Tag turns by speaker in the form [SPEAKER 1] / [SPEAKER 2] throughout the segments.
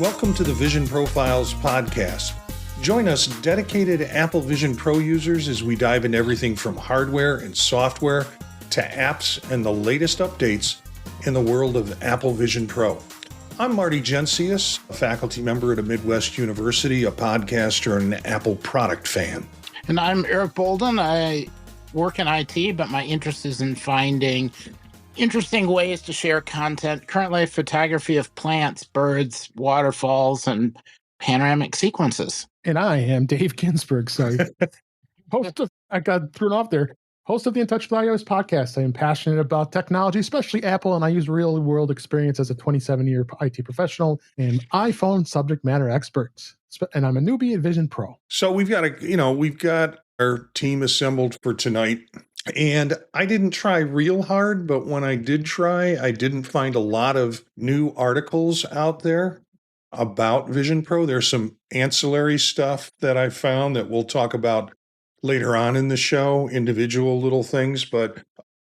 [SPEAKER 1] Welcome to the Vision Profiles podcast. Join us, dedicated Apple Vision Pro users, as we dive into everything from hardware and software to apps and the latest updates in the world of Apple Vision Pro. I'm Marty, a faculty member at a Midwest University, a podcaster, and an Apple product fan.
[SPEAKER 2] And I'm Eric Bolden. I work in IT, but my interest is in finding interesting ways to share content. Currently, photography of plants, birds, waterfalls, and panoramic sequences.
[SPEAKER 3] And I am Dave Ginsburg. Sorry. I got thrown off there. Host of the In Touch with iOS podcast. I am passionate about technology, especially Apple, and I use real world experience as a 27-year IT professional and iPhone subject matter expert. And I'm a newbie at Vision Pro.
[SPEAKER 1] So we've got our team assembled for tonight. And I didn't try real hard, but when I did try, I didn't find a lot of new articles out there about Vision Pro. There's some ancillary stuff that I found that we'll talk about later on in the show, individual little things, but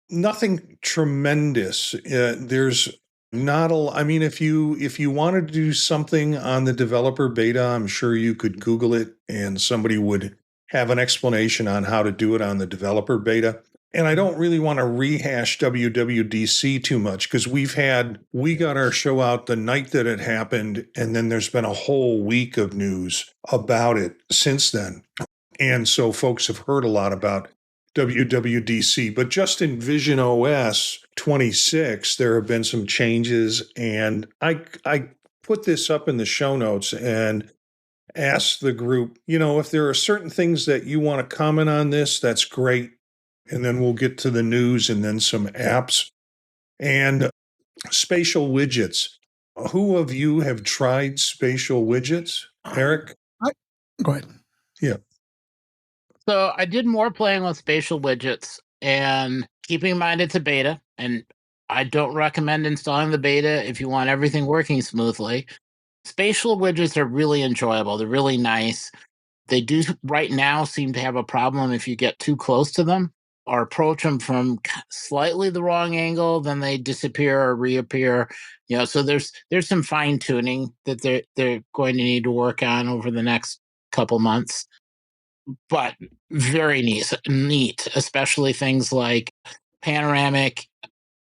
[SPEAKER 1] nothing tremendous. There's not if you wanted to do something on the developer beta, I'm sure you could Google it and somebody would have an explanation on how to do it on the developer beta. And I don't really want to rehash WWDC too much because we got our show out the night that it happened, and then there's been a whole week of news about it since then. And so folks have heard a lot about WWDC, but just in visionOS 26, there have been some changes, and I put this up in the show notes and asked the group, if there are certain things that you want to comment on this, that's great. And then we'll get to the news and then some apps and spatial widgets. Who of you have tried spatial widgets? Eric?
[SPEAKER 3] Go ahead.
[SPEAKER 1] Yeah.
[SPEAKER 2] So I did more playing with spatial widgets, and keeping in mind it's a beta, and I don't recommend installing the beta if you want everything working smoothly. Spatial widgets are really enjoyable. They're really nice. They do right now seem to have a problem if you get too close to them or approach them from slightly the wrong angle, then they disappear or reappear. So there's some fine tuning that they're going to need to work on over the next couple months. But very neat, especially things like panoramic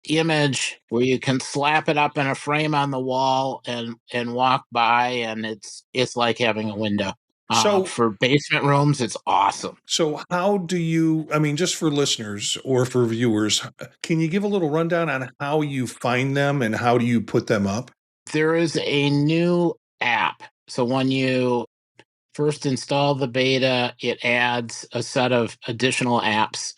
[SPEAKER 2] image where you can slap it up in a frame on the wall and walk by, and it's like having a window. So for basement rooms, it's awesome.
[SPEAKER 1] So how do you, just for listeners or for viewers, can you give a little rundown on how you find them and how do you put them up?
[SPEAKER 2] There is a new app. So when you first install the beta, it adds a set of additional apps.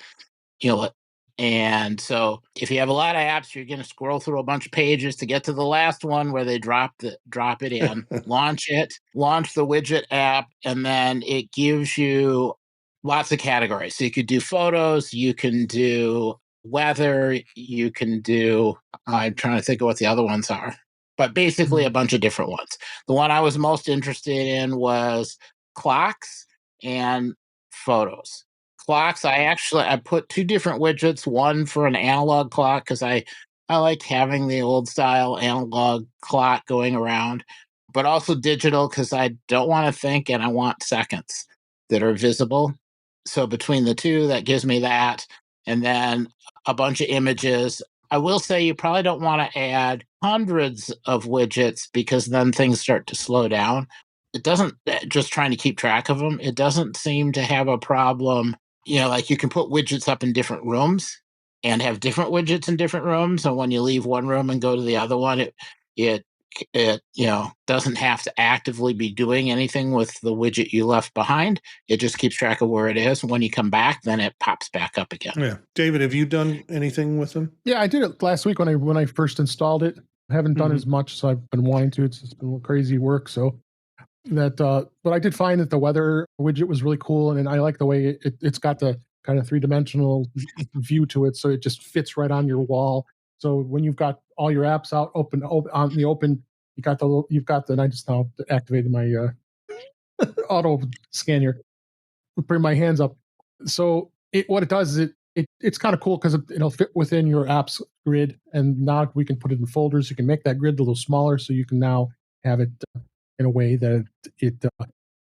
[SPEAKER 2] And so if you have a lot of apps, you're going to scroll through a bunch of pages to get to the last one where they drop it in, launch the widget app, and then it gives you lots of categories. So you could do photos, you can do weather, you can do, I'm trying to think of what the other ones are, but basically a bunch of different ones. The one I was most interested in was clocks and photos. Clocks, I put two different widgets, one for an analog clock because I like having the old style analog clock going around, but also digital because I don't want to think and I want seconds that are visible. So between the two, that gives me that. And then a bunch of images. I will say you probably don't want to add hundreds of widgets because then things start to slow down. It doesn't, just trying to keep track of them, it doesn't seem to have a problem. Like you can put widgets up in different rooms and have different widgets in different rooms. And when you leave one room and go to the other one, it doesn't have to actively be doing anything with the widget you left behind. It just keeps track of where it is. When you come back, then it pops back up again.
[SPEAKER 1] Yeah. David, have you done anything with them?
[SPEAKER 3] Yeah, I did it last week when I first installed it. I haven't done as much, so I've been wanting to. It's been crazy work. So but I did find that the weather widget was really cool, and I like the way it's got the kind of three-dimensional view to it, so it just fits right on your wall. So when you've got all your apps out open on the open, and I just now activated my auto scan here. Bring my hands up. So what it does is it's kind of cool because it'll fit within your apps grid, and now we can put it in folders. You can make that grid a little smaller, so you can now have it in a way that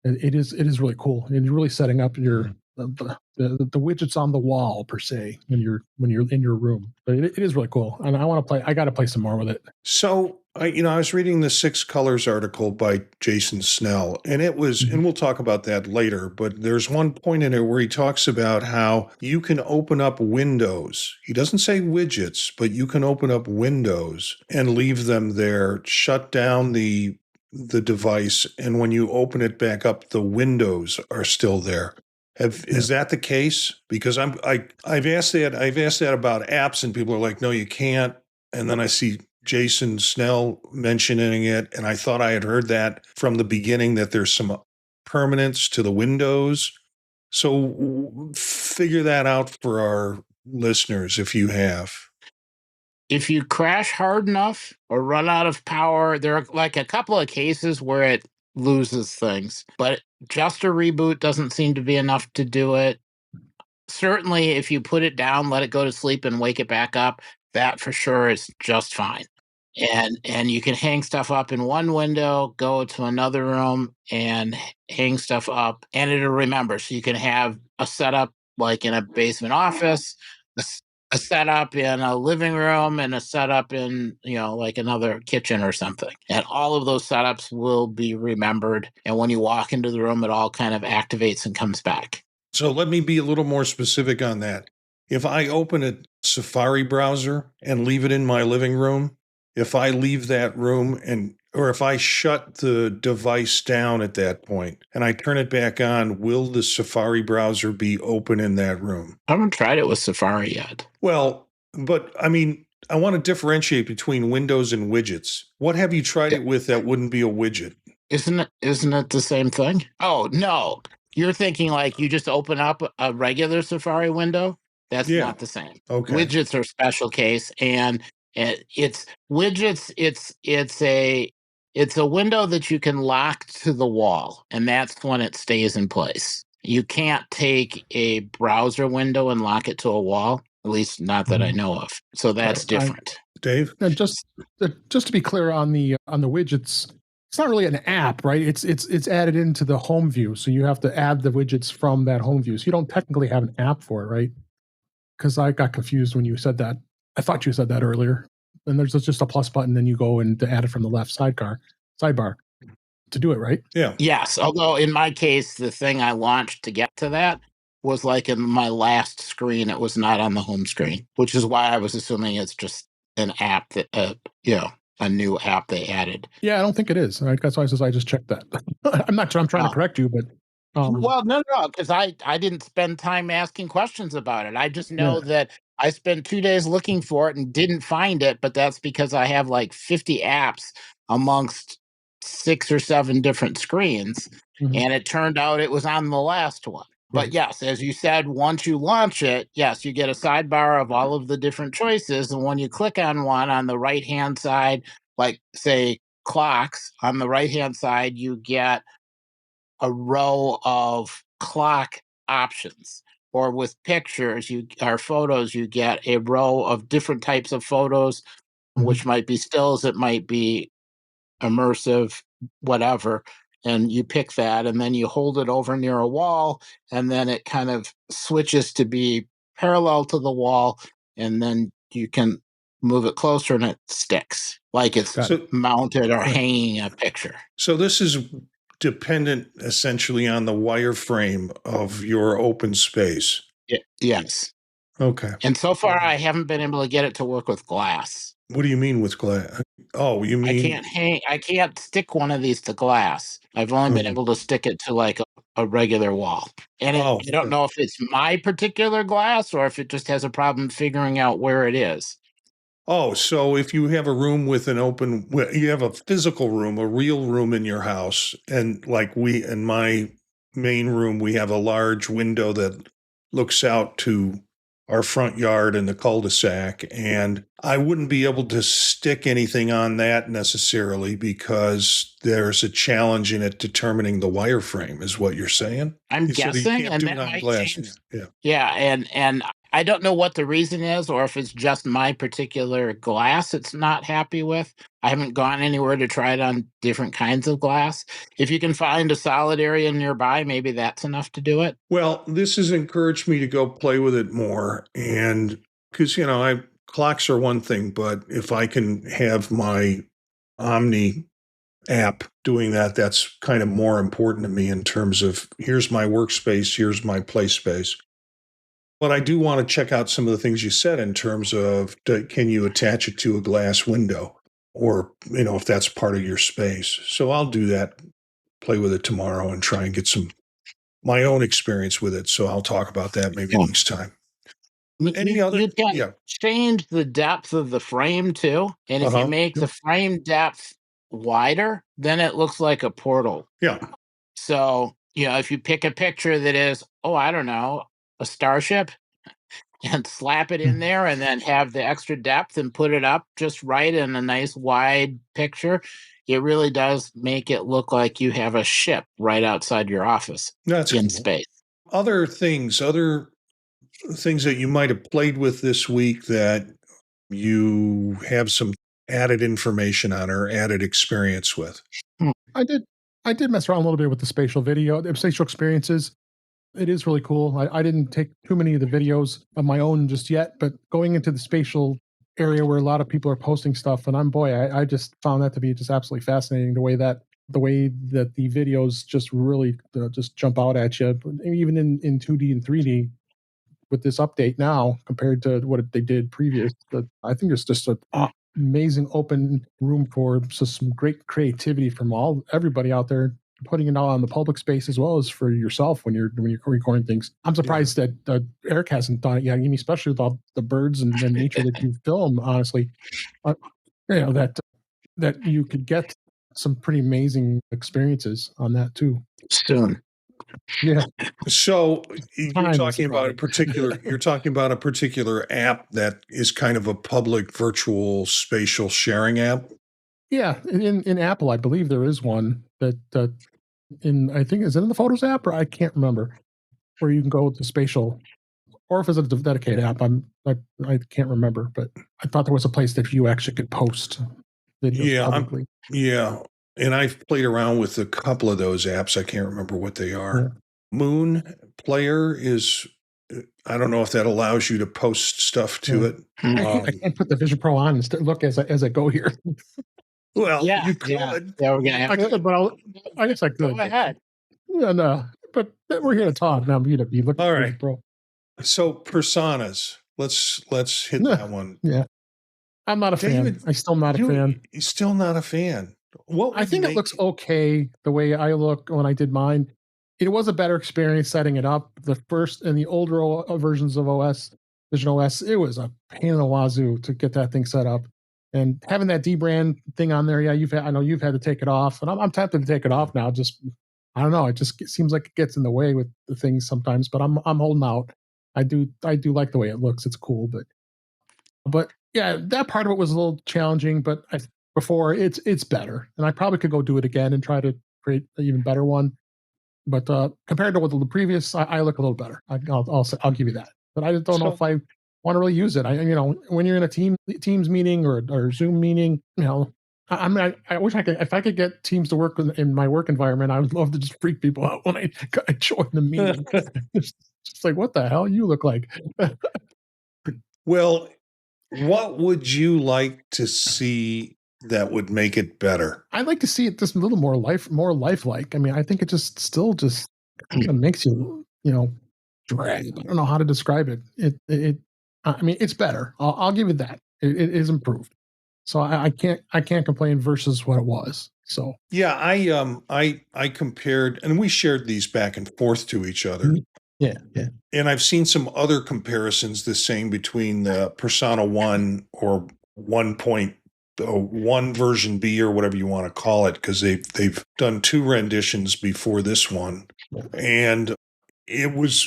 [SPEAKER 3] it is really cool, and you're really setting up your the widgets on the wall per se when you're in your room. But it is really cool, and I want to play. I got to play some more with it.
[SPEAKER 1] So I was reading the 6 Colors article by Jason Snell, and it was, and we'll talk about that later, but there's one point in it where he talks about how you can open up windows. He doesn't say widgets, but you can open up windows and leave them there, shut down the device, and when you open it back up, the windows are still there. Is that the case? Because I've asked that about apps, and people are like, no, you can't. And then I see Jason Snell mentioning it, and I thought I had heard that from the beginning, that there's some permanence to the windows. So figure that out for our listeners if you have.
[SPEAKER 2] If you crash hard enough or run out of power, there are like a couple of cases where it loses things, but just a reboot doesn't seem to be enough to do it. Certainly, if you put it down, let it go to sleep and wake it back up, that for sure is just fine. And you can hang stuff up in one window, go to another room and hang stuff up, and it'll remember. So you can have a setup like in a basement office, a setup in a living room, and a setup in, like another kitchen or something. And all of those setups will be remembered. And when you walk into the room, it all kind of activates and comes back.
[SPEAKER 1] So let me be a little more specific on that. If I open a Safari browser and leave it in my living room, if I leave that room or if I shut the device down at that point and I turn it back on, will the Safari browser be open in that room?
[SPEAKER 2] I haven't tried it with Safari yet.
[SPEAKER 1] Well, but I mean, I want to differentiate between windows and widgets. What have you tried it with that wouldn't be a widget?
[SPEAKER 2] Isn't it the same thing? Oh, no. You're thinking like you just open up a regular Safari window? That's not the same.
[SPEAKER 1] Okay.
[SPEAKER 2] Widgets are a special case, and it's widgets. It's a window that you can lock to the wall, and that's when it stays in place. You can't take a browser window and lock it to a wall, at least not that I know of. So that's different.
[SPEAKER 1] Dave?
[SPEAKER 3] And just to be clear on the widgets, it's not really an app, right? It's added into the home view, so you have to add the widgets from that home view. So you don't technically have an app for it, right? Because I got confused when you said that. I thought you said that earlier. And there's just a plus button, then you go and add it from the left sidebar to do it, right?
[SPEAKER 1] Yeah.
[SPEAKER 2] Yes. Although in my case, the thing I launched to get to that was like in my last screen. It was not on the home screen, which is why I was assuming it's just an app that, a new app they added.
[SPEAKER 3] Yeah, I don't think it is. That's why I just checked that. I'm not sure I'm trying to correct you, but.
[SPEAKER 2] Well, no, because I didn't spend time asking questions about it. I just know that I spent 2 days looking for it and didn't find it, but that's because I have like 50 apps amongst 6 or 7 different screens, and it turned out it was on the last one. But yes, as you said, once you launch it, yes, you get a sidebar of all of the different choices, and when you click on one on the right-hand side, like say clocks, on the right-hand side, you get a row of clock options, or with pictures or photos, you get a row of different types of photos, which might be stills, it might be immersive, whatever. And you pick that, and then you hold it over near a wall, and then it kind of switches to be parallel to the wall, and then you can move it closer and it sticks like it's mounted or hanging a picture.
[SPEAKER 1] So this is dependent essentially on the wireframe of your open space.
[SPEAKER 2] Yes.
[SPEAKER 1] Okay.
[SPEAKER 2] And so far, I haven't been able to get it to work with glass.
[SPEAKER 1] What do you mean with glass? Oh, you mean
[SPEAKER 2] I can't stick one of these to glass. I've only been able to stick it to like a regular wall. And I don't know if it's my particular glass or if it just has a problem figuring out where it is.
[SPEAKER 1] Oh, so if you have a room with you have a physical room, a real room in your house, and like in my main room, we have a large window that looks out to our front yard and the cul-de-sac, and I wouldn't be able to stick anything on that necessarily because there's a challenge in it determining the wireframe, is what you're saying?
[SPEAKER 2] I'm guessing, and that might change.
[SPEAKER 1] Yeah,
[SPEAKER 2] and I don't know what the reason is, or if it's just my particular glass it's not happy with. I haven't gone anywhere to try it on different kinds of glass. If you can find a solid area nearby, maybe that's enough to do it.
[SPEAKER 1] Well, this has encouraged me to go play with it more. And because, clocks are one thing, but if I can have my Omni app doing that, that's kind of more important to me in terms of here's my workspace, here's my play space. But I do want to check out some of the things you said in terms of can you attach it to a glass window or, if that's part of your space. So I'll do that, play with it tomorrow and try and get my own experience with it. So I'll talk about that maybe next time. Any other?
[SPEAKER 2] You can
[SPEAKER 1] Yeah.
[SPEAKER 2] change the depth of the frame too. And if you make the frame depth wider, then it looks like a portal.
[SPEAKER 1] Yeah.
[SPEAKER 2] So, if you pick a picture that is, I don't know, a starship and slap it in there and then have the extra depth and put it up just right in a nice wide picture, it really does make it look like you have a ship right outside your office.
[SPEAKER 1] That's
[SPEAKER 2] in
[SPEAKER 1] cool.
[SPEAKER 2] Space.
[SPEAKER 1] Other things that you might have played with this week that you have some added information on or added experience with?
[SPEAKER 3] I did mess around a little bit with the spatial experiences. It is really cool. I didn't take too many of the videos of my own just yet, but going into the spatial area where a lot of people are posting stuff, and I just found that to be just absolutely fascinating. The way that the videos just really just jump out at you, even in 2D and 3D. With this update now compared to what they did previous, I think it's just an amazing open room for just some great creativity from everybody out there, putting it out on the public space as well as for yourself when you're recording things. I'm surprised that Eric hasn't done it yet, especially with all the birds and nature that you film. Honestly, that you could get some pretty amazing experiences on that too.
[SPEAKER 2] Soon.
[SPEAKER 3] Yeah.
[SPEAKER 1] So you're talking about a particular app that is kind of a public virtual spatial sharing app.
[SPEAKER 3] Yeah, in Apple, I believe there is one that I think is it in the Photos app or I can't remember, where you can go to spatial, or if it's a dedicated app. I can't remember, but I thought there was a place that you actually could post videos publicly.
[SPEAKER 1] And I've played around with a couple of those apps. I can't remember what they are. Yeah. Moon Player is, I don't know if that allows you to post stuff to it.
[SPEAKER 3] I can't put the Vision Pro on and look as I go here.
[SPEAKER 1] Well, you could.
[SPEAKER 2] Yeah, we're gonna have
[SPEAKER 3] I could, but I guess I could.
[SPEAKER 2] Go ahead.
[SPEAKER 3] No, but we're here to talk now. You look
[SPEAKER 1] all right,
[SPEAKER 3] Pro.
[SPEAKER 1] So personas. Let's hit that one.
[SPEAKER 3] Yeah, I'm not a fan. I'm still not a fan.
[SPEAKER 1] You're still not a fan. Well,
[SPEAKER 3] I think it looks okay the way I look when I did mine. It was a better experience setting it up. The first and the older versions of Vision OS, it was a pain in the wazoo to get that thing set up. And having that dbrand thing on there, I know you've had to take it off, and I'm tempted to take it off now. Just I don't know. It seems like it gets in the way with the things sometimes, but I'm holding out. I do like the way it looks. It's cool, but yeah, that part of it was a little challenging. But before it's better, and I probably could go do it again and try to create an even better one. But compared to what the previous, I look a little better. I'll give you that. But I just don't know if I want to really use it. When you're in a Teams meeting or Zoom meeting, I wish I could. If I could get Teams to work in my work environment, I would love to just freak people out when I join the meeting. It's just like, what the hell you look like?
[SPEAKER 1] Well, what would you like to see that would make it better?
[SPEAKER 3] I'd like to see it just a little more lifelike. I mean, I think it still makes you, drag. I don't know how to describe it. I mean, it's better. I'll give it that. It is improved. So I can't complain versus what it was. So
[SPEAKER 1] yeah, I compared, and we shared these back and forth to each other.
[SPEAKER 3] Yeah.
[SPEAKER 1] And I've seen some other comparisons the same between the Persona 1 or 1.1 version B or whatever you want to call it, because they've done 2 renditions before this one. And it was,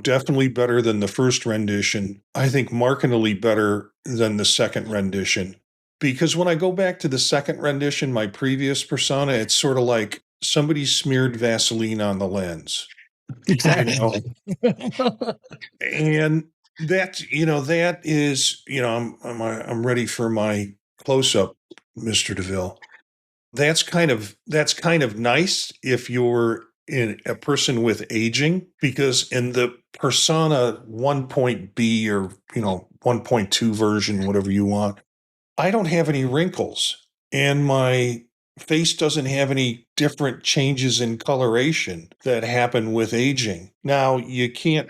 [SPEAKER 1] definitely better than the first rendition. I think markedly better than the second rendition. Because when I go back to the second rendition, my previous Persona, it's sort of like somebody smeared Vaseline on the lens.
[SPEAKER 3] Exactly.
[SPEAKER 1] And that is, I'm ready for my close up, Mr. DeVille. That's kind of nice if you're a person with aging, because in the Persona 1.B or 1.2 version, whatever you want, I don't have any wrinkles and my face doesn't have any different changes in coloration that happen with aging. Now, you can't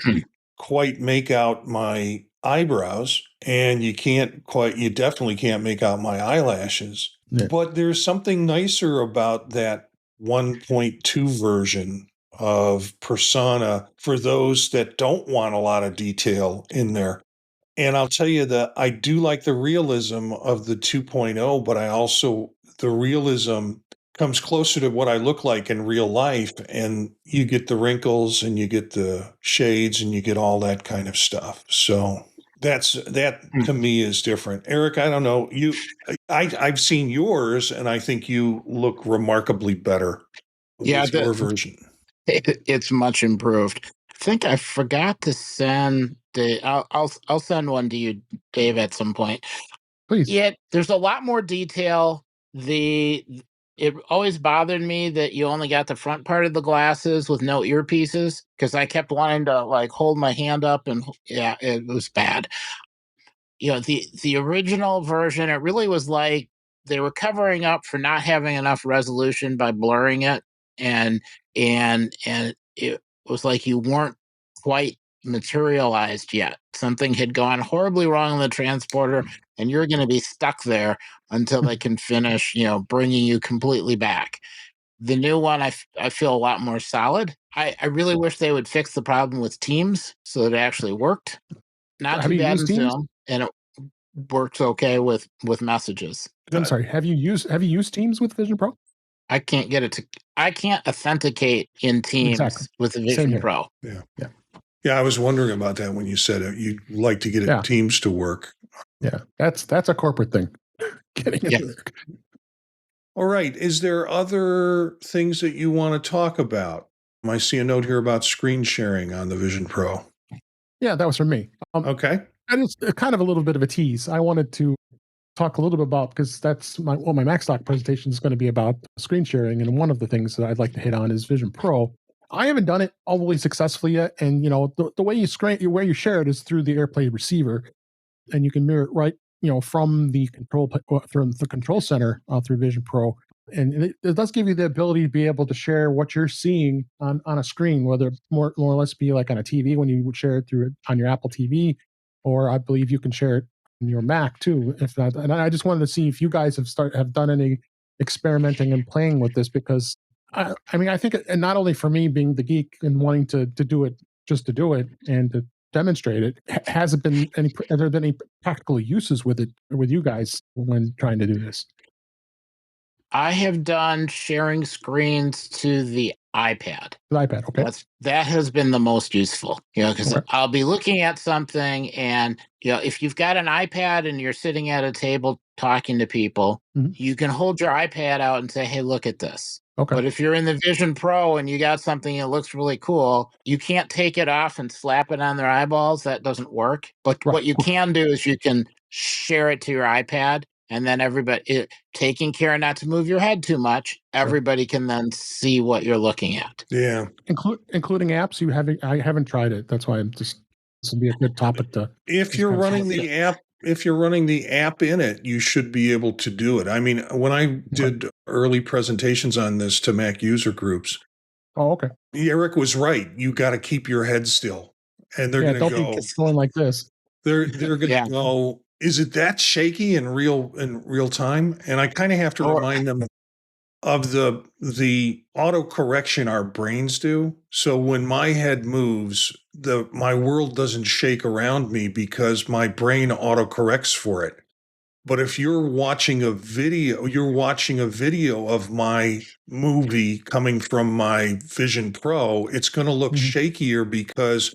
[SPEAKER 1] quite make out my eyebrows, and you definitely can't make out my eyelashes. Yeah. But there's something nicer about that 1.2 version of Persona for those that don't want a lot of detail in there. And I'll tell you that I do like the realism of the 2.0, but the realism comes closer to what I look like in real life, and you get the wrinkles and you get the shades and you get all that kind of stuff. So that to me is different. Eric, I don't know. I've seen yours and I think you look remarkably better with your version.
[SPEAKER 2] It's much improved. I think I forgot to send I'll send one to you, Dave, at some point.
[SPEAKER 3] Please.
[SPEAKER 2] Yeah, there's a lot more detail. It always bothered me that you only got the front part of the glasses with no earpieces, because I kept wanting to hold my hand up, and yeah, it was bad. The original version, it really was like they were covering up for not having enough resolution by blurring it, and it was like you weren't quite materialized yet. Something had gone horribly wrong in the transporter, and you're going to be stuck there until they can finish, bringing you completely back. The new one, I feel a lot more solid. I really wish they would fix the problem with Teams so that it actually worked. Not too bad in Zoom, and it works okay with messages.
[SPEAKER 3] I'm sorry. Have you used Teams with Vision Pro?
[SPEAKER 2] I can't authenticate in Teams with the Vision Pro.
[SPEAKER 1] Yeah, I was wondering about that when you said it. You'd like to get Teams to work.
[SPEAKER 3] Yeah, that's a corporate thing. Getting it to work.
[SPEAKER 1] All right. Is there other things that you want to talk about? I see a note here about screen sharing on the Vision Pro.
[SPEAKER 3] Yeah, that was from me.
[SPEAKER 1] Okay.
[SPEAKER 3] And it's kind of a little bit of a tease. I wanted to talk a little bit about, because that's my MacStock presentation is going to be about screen sharing, and one of the things that I'd like to hit on is Vision Pro. I haven't done it all the way successfully yet, and the way you share it is through the AirPlay receiver, and you can mirror it right from the control center through Vision Pro, and it does give you the ability to be able to share what you're seeing on a screen, whether more or less be like on a TV when you would share it on your Apple TV, or I believe you can share it on your Mac too. If not, and I just wanted to see if you guys have done any experimenting and playing with this, because I think, and not only for me being the geek and wanting to do it just to do it and to demonstrate it, have there been any practical uses with you guys when trying to do this?
[SPEAKER 2] I have done sharing screens to the iPad.
[SPEAKER 3] The iPad, okay.
[SPEAKER 2] That has been the most useful, because I'll be looking at something, and if you've got an iPad and you're sitting at a table talking to people, you can hold your iPad out and say, "Hey, look at this." Okay. But if you're in the Vision Pro and you got something that looks really cool, you can't take it off and slap it on their eyeballs. That doesn't work. But what you can do is you can share it to your iPad, and then everybody, taking care not to move your head too much, everybody can then see what you're looking at.
[SPEAKER 1] Yeah.
[SPEAKER 3] Including apps? I haven't tried it. That's why this would be a good topic to...
[SPEAKER 1] If you're running the app in it, you should be able to do it. I mean, when I did early presentations on this to Mac user groups, Eric was right. You got to keep your head still, and they're going to go.
[SPEAKER 3] Don't be going like this.
[SPEAKER 1] They're going to go. Is it that shaky in real time? And I kind of have to remind them of the auto correction our brains do. So when my head moves, my world doesn't shake around me because my brain auto corrects for it. But if you're watching a video of my movie coming from my Vision Pro, it's going to look shakier because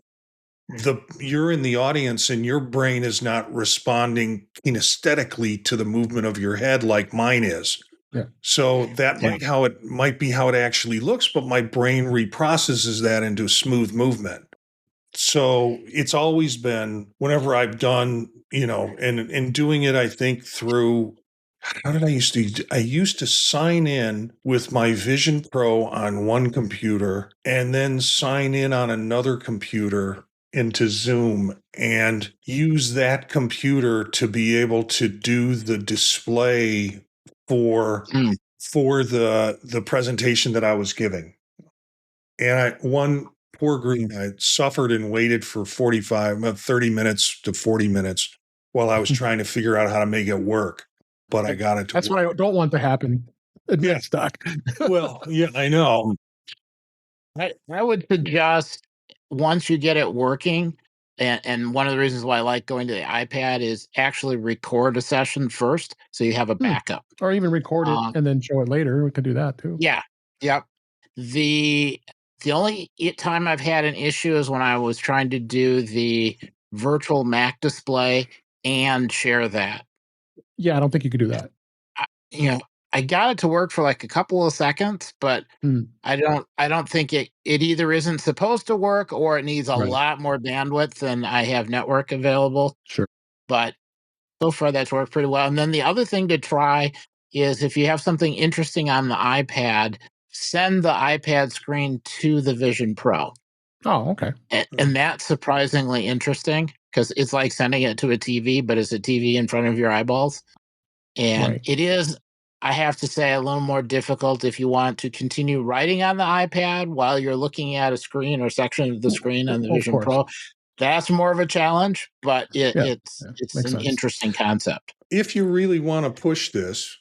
[SPEAKER 1] you're in the audience and your brain is not responding kinesthetically to the movement of your head like mine is. Yeah. So that might be how it actually looks, but my brain reprocesses that into smooth movement. So it's always been whenever I've done, and doing it, I think through, how did I used to sign in with my Vision Pro on one computer and then sign in on another computer into Zoom and use that computer to be able to do the display for the presentation that I was giving. And one poor green guy suffered and waited for 30 minutes to 40 minutes while I was trying to figure out how to make it work. But I got it to
[SPEAKER 3] That's
[SPEAKER 1] work.
[SPEAKER 3] what I don't want to happen.
[SPEAKER 1] Yeah.
[SPEAKER 3] Stuck.
[SPEAKER 1] Well, yeah, I know.
[SPEAKER 2] I would suggest once you get it working, and one of the reasons why I like going to the iPad is actually record a session first so you have a backup.
[SPEAKER 3] Or even record it and then show it later. We could do that too.
[SPEAKER 2] Yeah. Yep. The only time I've had an issue is when I was trying to do the virtual Mac display and share that.
[SPEAKER 3] Yeah, I don't think you could do that.
[SPEAKER 2] I got it to work for like a couple of seconds, but I don't think it either isn't supposed to work or it needs a lot more bandwidth than I have network available.
[SPEAKER 3] Sure.
[SPEAKER 2] But so far that's worked pretty well. And then the other thing to try is if you have something interesting on the iPad, send the iPad screen to the Vision Pro.
[SPEAKER 3] Oh, okay.
[SPEAKER 2] And that's surprisingly interesting because it's like sending it to a TV, but it's a TV in front of your eyeballs. And it is, I have to say, a little more difficult if you want to continue writing on the iPad while you're looking at a screen or section of the screen on the Vision Pro. That's more of a challenge, but it's an interesting concept.
[SPEAKER 1] If you really want to push this,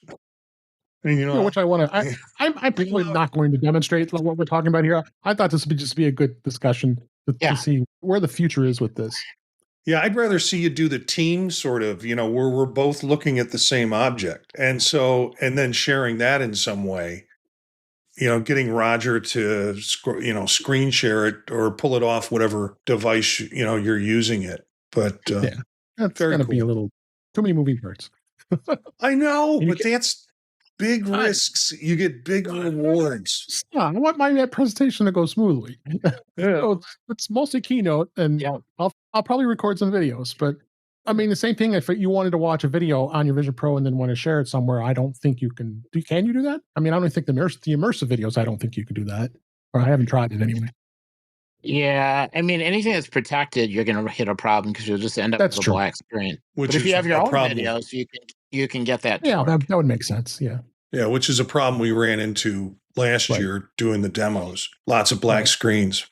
[SPEAKER 1] and
[SPEAKER 3] which I want to, I'm probably not going to demonstrate what we're talking about here. I thought this would just be a good discussion to see where the future is with this.
[SPEAKER 1] Yeah, I'd rather see you do the team sort of, where we're both looking at the same object. And then sharing that in some way, getting Roger to, screen share it or pull it off whatever device, you're using it. But
[SPEAKER 3] that's going to be a little too many moving parts.
[SPEAKER 1] I know, but that's big risks. You get big rewards.
[SPEAKER 3] I want my presentation to go smoothly. So it's mostly keynote, and I'll probably record some videos. But I mean, the same thing. If you wanted to watch a video on your Vision Pro and then want to share it somewhere, I don't think you can. Can you do that? I mean, I don't think the immersive videos. I don't think you can do that, or I haven't tried it anyway.
[SPEAKER 2] Yeah, I mean, anything that's protected, you're going to hit a problem because you'll just end up with a black screen. But if you have your own videos, you can get that.
[SPEAKER 3] Yeah, that would make sense. Yeah.
[SPEAKER 1] Yeah, which is a problem we ran into last year doing the demos. Lots of black screens.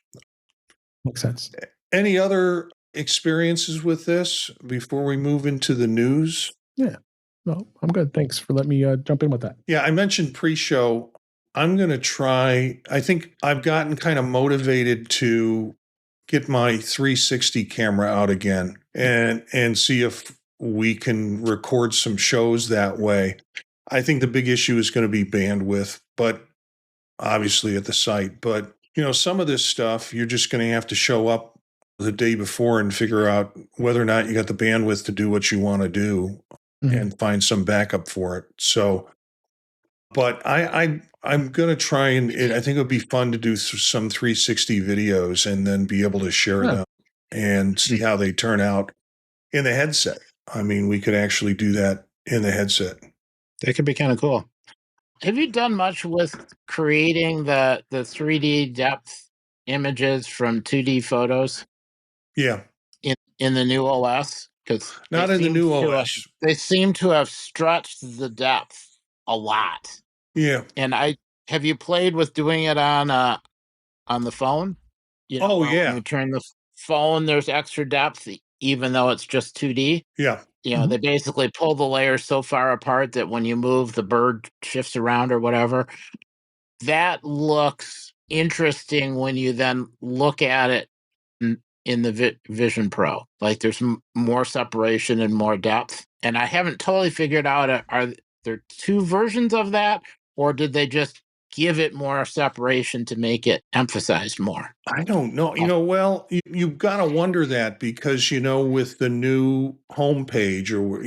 [SPEAKER 3] Makes sense.
[SPEAKER 1] Any other experiences with this before we move into the news?
[SPEAKER 3] Yeah. No, I'm good. Thanks for letting me jump in with that.
[SPEAKER 1] Yeah, I mentioned pre-show. I'm going to try. I think I've gotten kind of motivated to get my 360 camera out again and see if we can record some shows that way. I think the big issue is going to be bandwidth, but obviously at the site. But, some of this stuff, you're just going to have to show up the day before and figure out whether or not you got the bandwidth to do what you want to do and find some backup for it. So, but I'm going to try and I think it would be fun to do some 360 videos and then be able to share them and see how they turn out in the headset. I mean, we could actually do that in the headset.
[SPEAKER 2] That could be kind of cool. Have you done much with creating the 3D depth images from 2D photos?
[SPEAKER 1] Yeah.
[SPEAKER 2] In the new OS? Because
[SPEAKER 1] not in the new OS.
[SPEAKER 2] They seem to have stretched the depth a lot.
[SPEAKER 1] Yeah.
[SPEAKER 2] And have you played with doing it on the phone? When you turn the phone, there's extra depth, even though it's just 2D.
[SPEAKER 1] Yeah.
[SPEAKER 2] They basically pull the layers so far apart that when you move, the bird shifts around or whatever. That looks interesting when you then look at it in the Vision Pro. Like there's more separation and more depth. And I haven't totally figured out, are there two versions of that? Or did they just give it more separation to make it emphasized more?
[SPEAKER 1] I don't know. Well, you've got to wonder that because, with the new homepage or,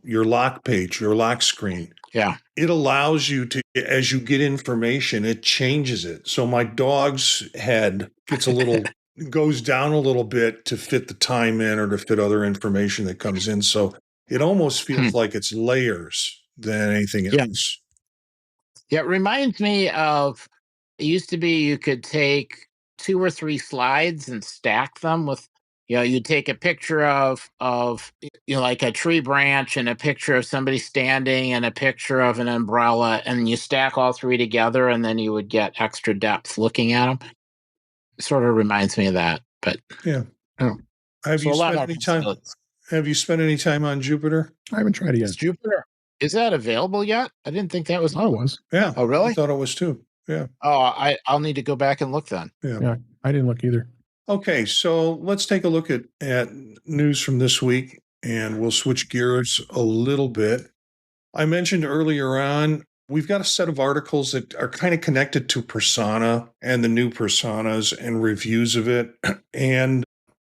[SPEAKER 1] your lock page, your lock screen.
[SPEAKER 2] Yeah.
[SPEAKER 1] It allows you to, as you get information, it changes it. So my dog's head gets a little goes down a little bit to fit the time in or to fit other information that comes in. So it almost feels like it's layers than anything else.
[SPEAKER 2] Yeah, it reminds me of, it used to be you could take 2 or 3 slides and stack them with, you'd take a picture of like a tree branch and a picture of somebody standing and a picture of an umbrella, and you stack all 3 together, and then you would get extra depth looking at them. It sort of reminds me of that, but
[SPEAKER 1] yeah.
[SPEAKER 2] Oh.
[SPEAKER 1] Have you spent any time? Have you spent any time on Jupiter?
[SPEAKER 3] I haven't tried it yet.
[SPEAKER 2] Jupiter, is that available yet? I didn't think that was.
[SPEAKER 3] Oh, it was.
[SPEAKER 1] Yeah.
[SPEAKER 2] Oh, really?
[SPEAKER 1] I thought it was too. Yeah.
[SPEAKER 2] Oh, I'll need to go back and look then.
[SPEAKER 3] Yeah, I didn't look either.
[SPEAKER 1] Okay, so let's take a look at news from this week, and we'll switch gears a little bit. I mentioned earlier on, we've got a set of articles that are kind of connected to Persona and the new Personas and reviews of it. And,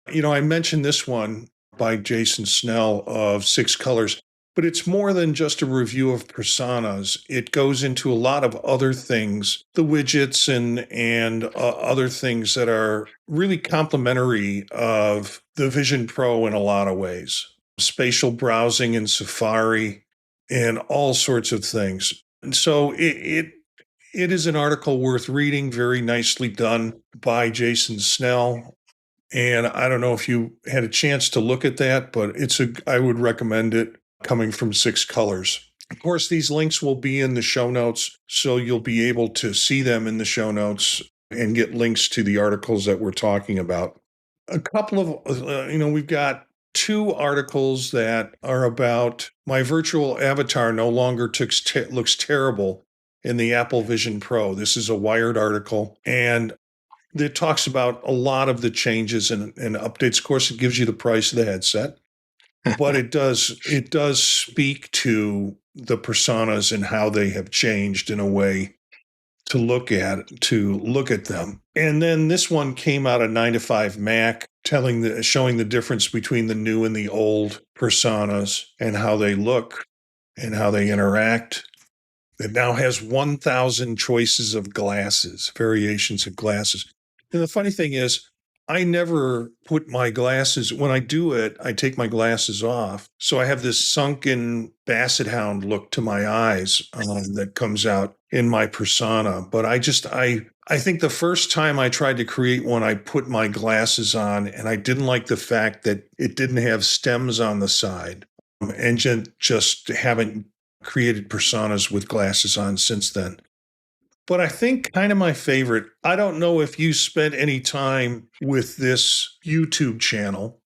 [SPEAKER 1] I mentioned this one by Jason Snell of 6 Colors, but it's more than just a review of Personas. It goes into a lot of other things, the widgets and other things that are really complementary of the Vision Pro in a lot of ways. Spatial browsing in Safari and all sorts of things. And so it is an article worth reading, very nicely done by Jason Snell. And I don't know if you had a chance to look at that, but I would recommend it, coming from 6 Colors. Of course, these links will be in the show notes, so you'll be able to see them in the show notes and get links to the articles that we're talking about. A couple of, we've got 2 articles that are about my virtual avatar no longer looks terrible in the Apple Vision Pro. This is a Wired article, and it talks about a lot of the changes and updates. Of course, it gives you the price of the headset, but it does speak to the personas and how they have changed in a way to look at them. And then this one came out of 9to5Mac, showing the difference between the new and the old personas and how they look and how they interact. It now has 1,000 choices of glasses, variations of glasses. And the funny thing is, I never put my glasses, when I do it, I take my glasses off. So I have this sunken basset hound look to my eyes that comes out in my persona. But I think the first time I tried to create one, I put my glasses on, and I didn't like the fact that it didn't have stems on the side. And just haven't created personas with glasses on since then. But I think kind of my favorite, I don't know if you spent any time with this YouTube channel,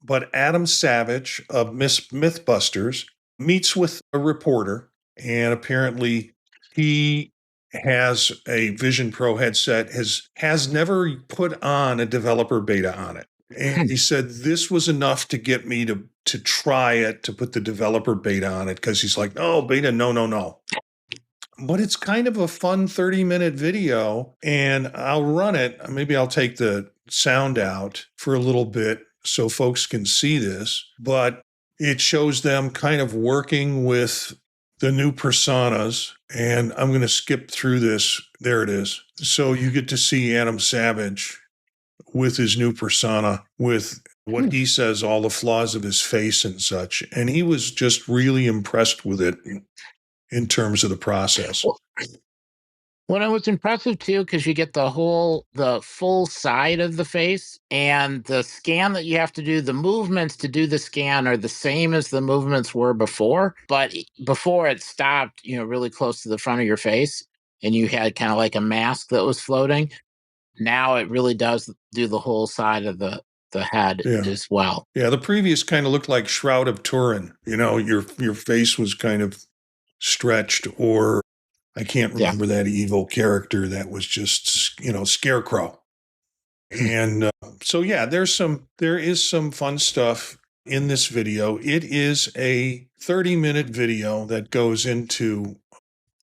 [SPEAKER 1] but Adam Savage of Mythbusters meets with a reporter, and apparently he has a Vision Pro headset, has never put on a developer beta on it. And he said this was enough to get me to try it, to put the developer beta on it, because he's like, no, beta, no. But it's kind of a fun 30-minute video, and I'll run it. Maybe I'll take the sound out for a little bit so folks can see this, but it shows them kind of working with the new personas, and I'm going to skip through this. There it is. So you get to see Adam Savage with his new persona, with what he says, all the flaws of his face and such. And he was just really impressed with it in terms of the process.
[SPEAKER 2] Well, it was impressive too, because you get the full side of the face, and the scan that you have to do, the movements to do the scan are the same as the movements were before. But before it stopped, really close to the front of your face, and you had kind of like a mask that was floating. Now it really does do the whole side of the head as well.
[SPEAKER 1] Yeah, the previous kind of looked like Shroud of Turin. Your face was kind of stretched, or I can't remember that evil character that was just, Scarecrow. And so, there is some fun stuff in this video. It is a 30-minute video that goes into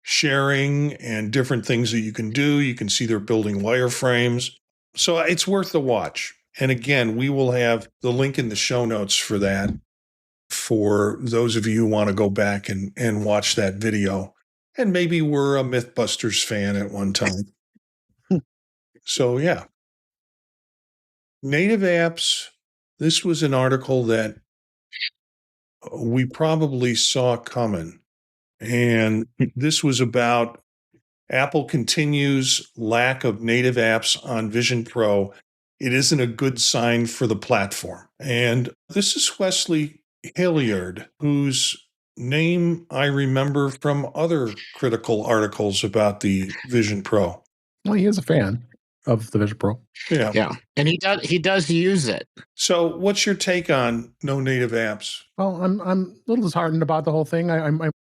[SPEAKER 1] sharing and different things that you can do. You can see they're building wireframes. So it's worth the watch. And again, we will have the link in the show notes for that, for those of you who want to go back and watch that video. And maybe we're a Mythbusters fan at one time. So, native apps, this was an article that we probably saw coming. And this was about Apple continues lack of native apps on Vision Pro. It isn't a good sign for the platform. And this is Wesley Hilliard, whose name I remember from other critical articles about the Vision Pro.
[SPEAKER 3] Well, he is a fan of the Vision Pro.
[SPEAKER 2] Yeah. And he does use it.
[SPEAKER 1] So what's your take on no native apps?
[SPEAKER 3] Well, I'm a little disheartened about the whole thing.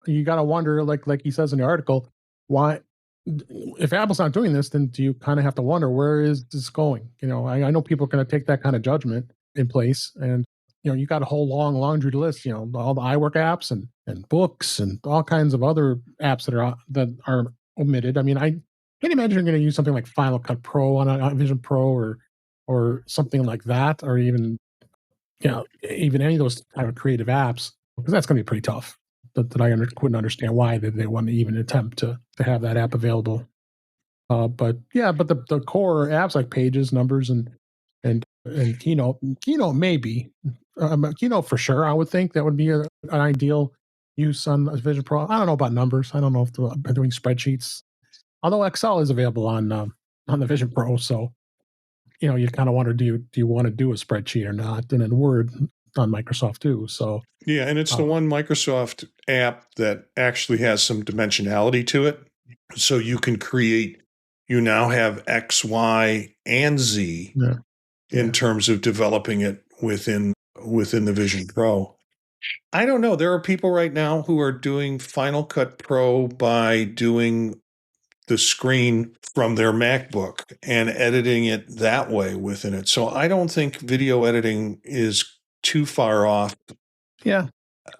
[SPEAKER 3] You got to wonder, like he says in the article, why, if Apple's not doing this, then do you kind of have to wonder, where is this going? I know people are going to take that kind of judgment in place, and you got a whole long laundry list. All the iWork apps and books and all kinds of other apps that are omitted. I mean, I can't imagine you're going to use something like Final Cut Pro on a Vision Pro or something like that, or even even any of those kind of creative apps, because that's going to be pretty tough. That I couldn't understand why they want to even attempt to have that app available. But the core apps like Pages, Numbers, and Keynote maybe, Keynote for sure. I would think that would be an ideal use on Vision Pro. I don't know about Numbers. I don't know if they're doing spreadsheets. Although Excel is available on the Vision Pro, so you kind of wonder, do you want to do a spreadsheet or not? And then Word on Microsoft too. So
[SPEAKER 1] yeah, and it's the one Microsoft app that actually has some dimensionality to it. So you can you now have X, Y, and Z in terms of developing it within the Vision Pro. I don't know. There are people right now who are doing Final Cut Pro by doing the screen from their MacBook and editing it that way within it. So I don't think video editing is too far off.
[SPEAKER 3] Yeah.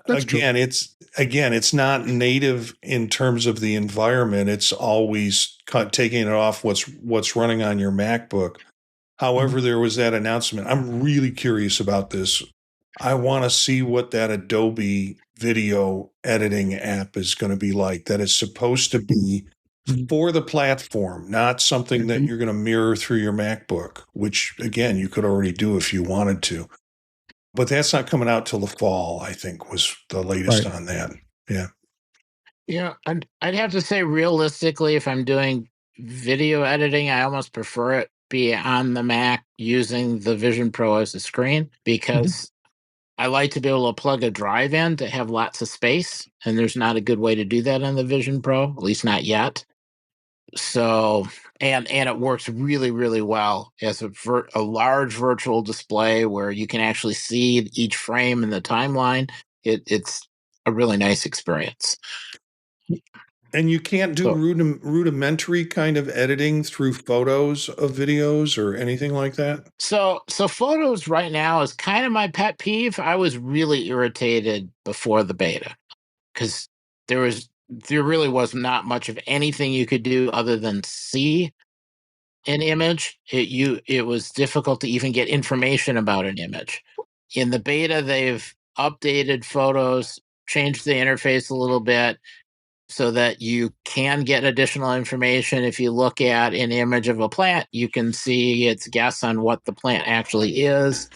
[SPEAKER 3] That's true.
[SPEAKER 1] It's not native in terms of the environment. It's always taking it off what's running on your MacBook. However, there was that announcement. I'm really curious about this. I want to see what that Adobe video editing app is going to be like. That is supposed to be for the platform, not something that you're going to mirror through your MacBook, which, again, you could already do if you wanted to. But that's not coming out till the fall, I think, was the latest on that. Yeah.
[SPEAKER 2] Yeah, I'd have to say, realistically, if I'm doing video editing, I almost prefer it be on the Mac using the Vision Pro as a screen, because I like to be able to plug a drive in to have lots of space, and there's not a good way to do that on the Vision Pro, at least not yet. So, and it works really, really well as a large virtual display where you can actually see each frame in the timeline. It's a really nice experience.
[SPEAKER 1] And you can't do rudimentary kind of editing through photos of videos or anything like that?
[SPEAKER 2] So photos right now is kind of my pet peeve. I was really irritated before the beta because there really was not much of anything you could do other than see an image. It was difficult to even get information about an image. In the beta, they've updated photos, changed the interface a little bit, so that you can get additional information. If you look at an image of a plant, you can see its guess on what the plant actually is.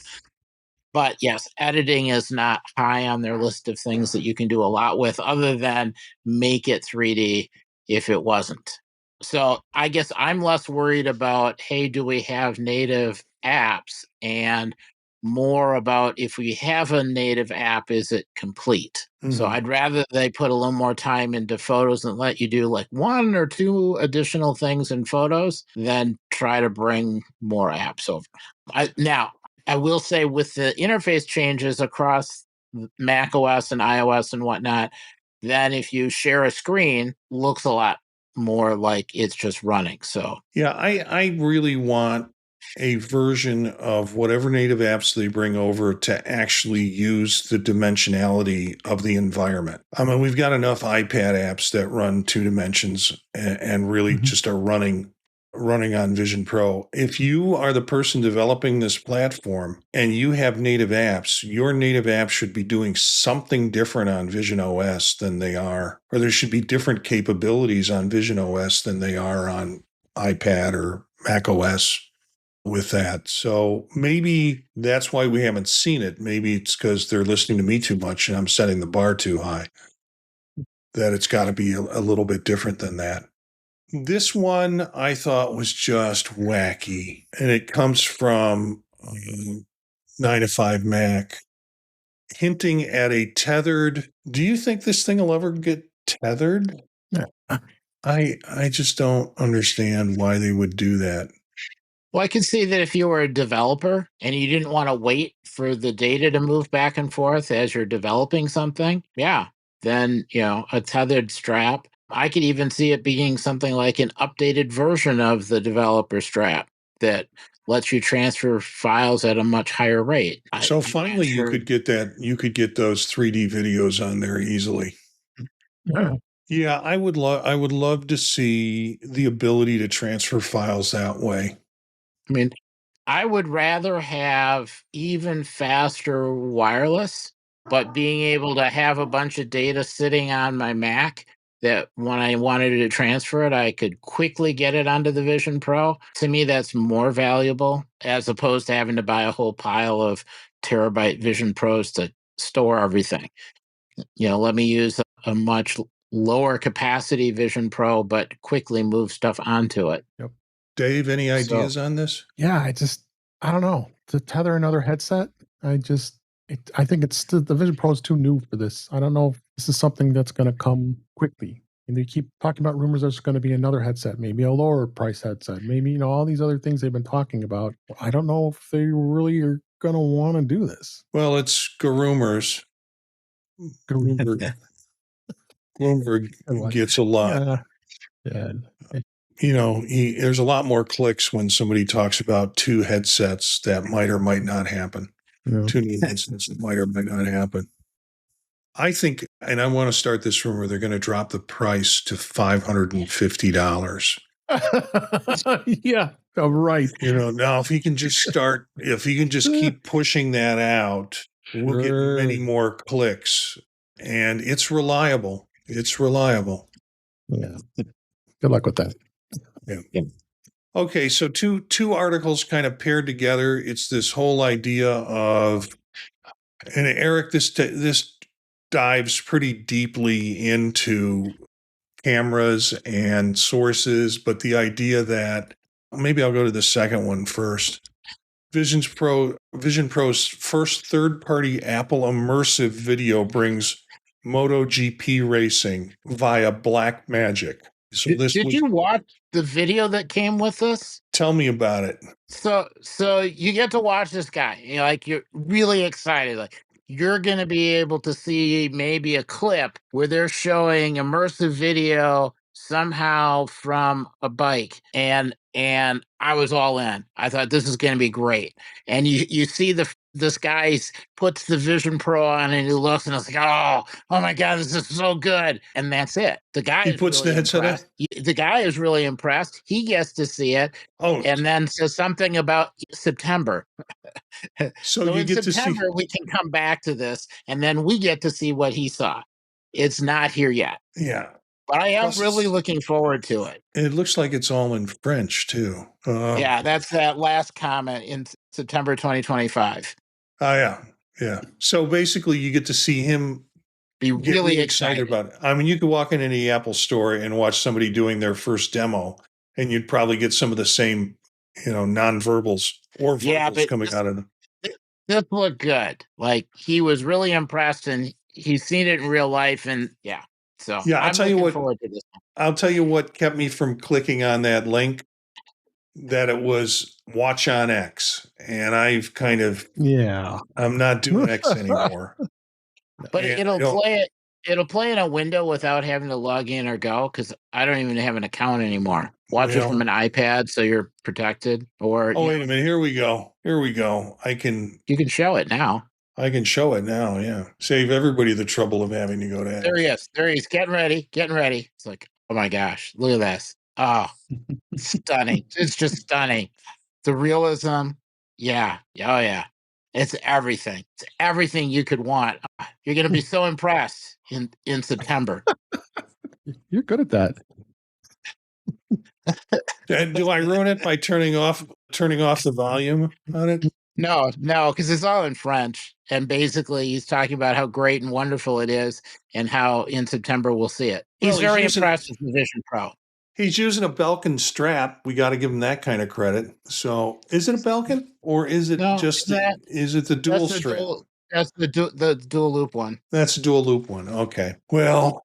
[SPEAKER 2] But yes, editing is not high on their list of things that you can do a lot with, other than make it 3D if it wasn't. So I guess I'm less worried about, hey, do we have native apps, and more about, if we have a native app, is it complete? So I'd rather they put a little more time into photos and let you do like one or two additional things in photos than try to bring more apps over. Now, I will say, with the interface changes across macOS and iOS and whatnot, then if you share a screen, looks a lot more like it's just running. So
[SPEAKER 1] yeah, I really want a version of whatever native apps they bring over to actually use the dimensionality of the environment. I mean, we've got enough iPad apps that run 2 dimensions and really just are running on Vision Pro. If you are the person developing this platform and you have native apps, your native apps should be doing something different on visionOS than they are, or there should be different capabilities on visionOS than they are on iPad or macOS. with that. So maybe that's why we haven't seen it. Maybe it's because they're listening to me too much and I'm setting the bar too high. That it's got to be a little bit different than that. This one I thought was just wacky, and it comes from 9 to 5 Mac, hinting at a tethered. Do you think this thing will ever get tethered?
[SPEAKER 3] Yeah.
[SPEAKER 1] I just don't understand why they would do that.
[SPEAKER 2] Well, I could see that if you were a developer and you didn't want to wait for the data to move back and forth as you're developing something, then, a tethered strap. I could even see it being something like an updated version of the developer strap that lets you transfer files at a much higher rate.
[SPEAKER 1] So finally, you could get that. You could get those 3D videos on there easily. Yeah, I would love to see the ability to transfer files that way.
[SPEAKER 2] I mean, I would rather have even faster wireless, but being able to have a bunch of data sitting on my Mac that when I wanted to transfer it, I could quickly get it onto the Vision Pro. To me, that's more valuable as opposed to having to buy a whole pile of terabyte Vision Pros to store everything. Let me use a much lower capacity Vision Pro, but quickly move stuff onto it.
[SPEAKER 3] Yep.
[SPEAKER 1] Dave, any ideas on this?
[SPEAKER 3] Yeah, I don't know. To tether another headset, I think the Vision Pro is too new for this. I don't know if this is something that's going to come quickly. And they keep talking about rumors there's going to be another headset, maybe a lower price headset, maybe, all these other things they've been talking about. I don't know if they really are going to want to do this.
[SPEAKER 1] Well, it's rumors. Bloomberg gets a lot.
[SPEAKER 3] Yeah.
[SPEAKER 1] There's a lot more clicks when somebody talks about two headsets that might or might not happen. Yeah. Two new headsets that might or might not happen. I think, and I want to start this rumor, they're going to drop the price to $550.
[SPEAKER 3] Yeah, right.
[SPEAKER 1] Now if he can just keep pushing that out, we'll get many more clicks. And it's reliable.
[SPEAKER 3] Yeah. Good luck with that.
[SPEAKER 1] Yeah. Okay, so two articles kind of paired together. It's this whole idea of, and Eric, this dives pretty deeply into cameras and sources, but the idea that, maybe I'll go to the second one first. Vision Pro's first third-party Apple Immersive video brings MotoGP racing via Blackmagic. So
[SPEAKER 2] did you watch the video that came with this?
[SPEAKER 1] Tell me about it.
[SPEAKER 2] So you get to watch this guy. You're really excited. Like you're going to be able to see maybe a clip where they're showing immersive video somehow from a bike, and I was all in. I thought this is going to be great. And you see this guy puts the Vision Pro on and he looks and it's like, oh my God, this is so good. And that's it. The guy
[SPEAKER 1] puts the headset on.
[SPEAKER 2] The guy is really impressed. He gets to see it. Oh, and then says something about September. So you get September, to see. We can come back to this, and then we get to see what he saw. It's not here yet.
[SPEAKER 1] Yeah.
[SPEAKER 2] But I am really looking forward to it.
[SPEAKER 1] It looks like it's all in French, too.
[SPEAKER 2] Yeah, that's that last comment in September 2025.
[SPEAKER 1] Oh, yeah. So basically, you get to see him
[SPEAKER 2] be really excited
[SPEAKER 1] about it. I mean, you could walk into the Apple store and watch somebody doing their first demo, and you'd probably get some of the same, nonverbals or verbals coming out of them.
[SPEAKER 2] This looked good. Like, he was really impressed, and he's seen it in real life, and yeah. So
[SPEAKER 1] I'll tell you what kept me from clicking on that link, that it was Watch on X, and I've kind of I'm not doing X anymore.
[SPEAKER 2] But it'll play in a window without having to log in or go, because I don't even have an account anymore. Watch it from an iPad so you're protected. Or
[SPEAKER 1] wait a minute, here we go. You
[SPEAKER 2] can show it now.
[SPEAKER 1] I can show it now, yeah. Save everybody the trouble of having to go to X.
[SPEAKER 2] There he is. Getting ready. It's like, oh my gosh, look at this. Oh, stunning. It's just stunning. The realism. Yeah. Oh, yeah. It's everything. It's everything you could want. You're going to be so impressed in September.
[SPEAKER 3] You're good at that.
[SPEAKER 1] Do I ruin it by turning off the volume on it?
[SPEAKER 2] No, because it's all in French. And basically, he's talking about how great and wonderful it is and how in September we'll see it. He's very impressed with the Vision Pro.
[SPEAKER 1] He's using a Belkin strap. We got to give him that kind of credit. So, is it a Belkin or is it is it the dual strap?
[SPEAKER 2] That's the dual loop one.
[SPEAKER 1] That's the dual loop one. Okay. Well,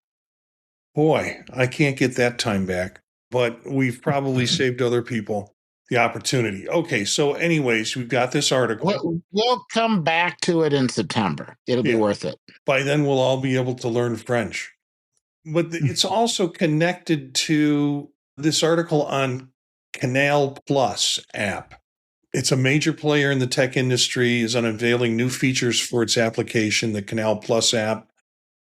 [SPEAKER 1] boy, I can't get that time back, but we've probably saved other people the opportunity. Okay. So anyways, we've got this article.
[SPEAKER 2] We'll come back to it in September. It'll be worth it.
[SPEAKER 1] By then we'll all be able to learn French. But it's also connected to this article on Canal Plus app. It's a major player in the tech industry, is unveiling new features for its application, the Canal Plus app.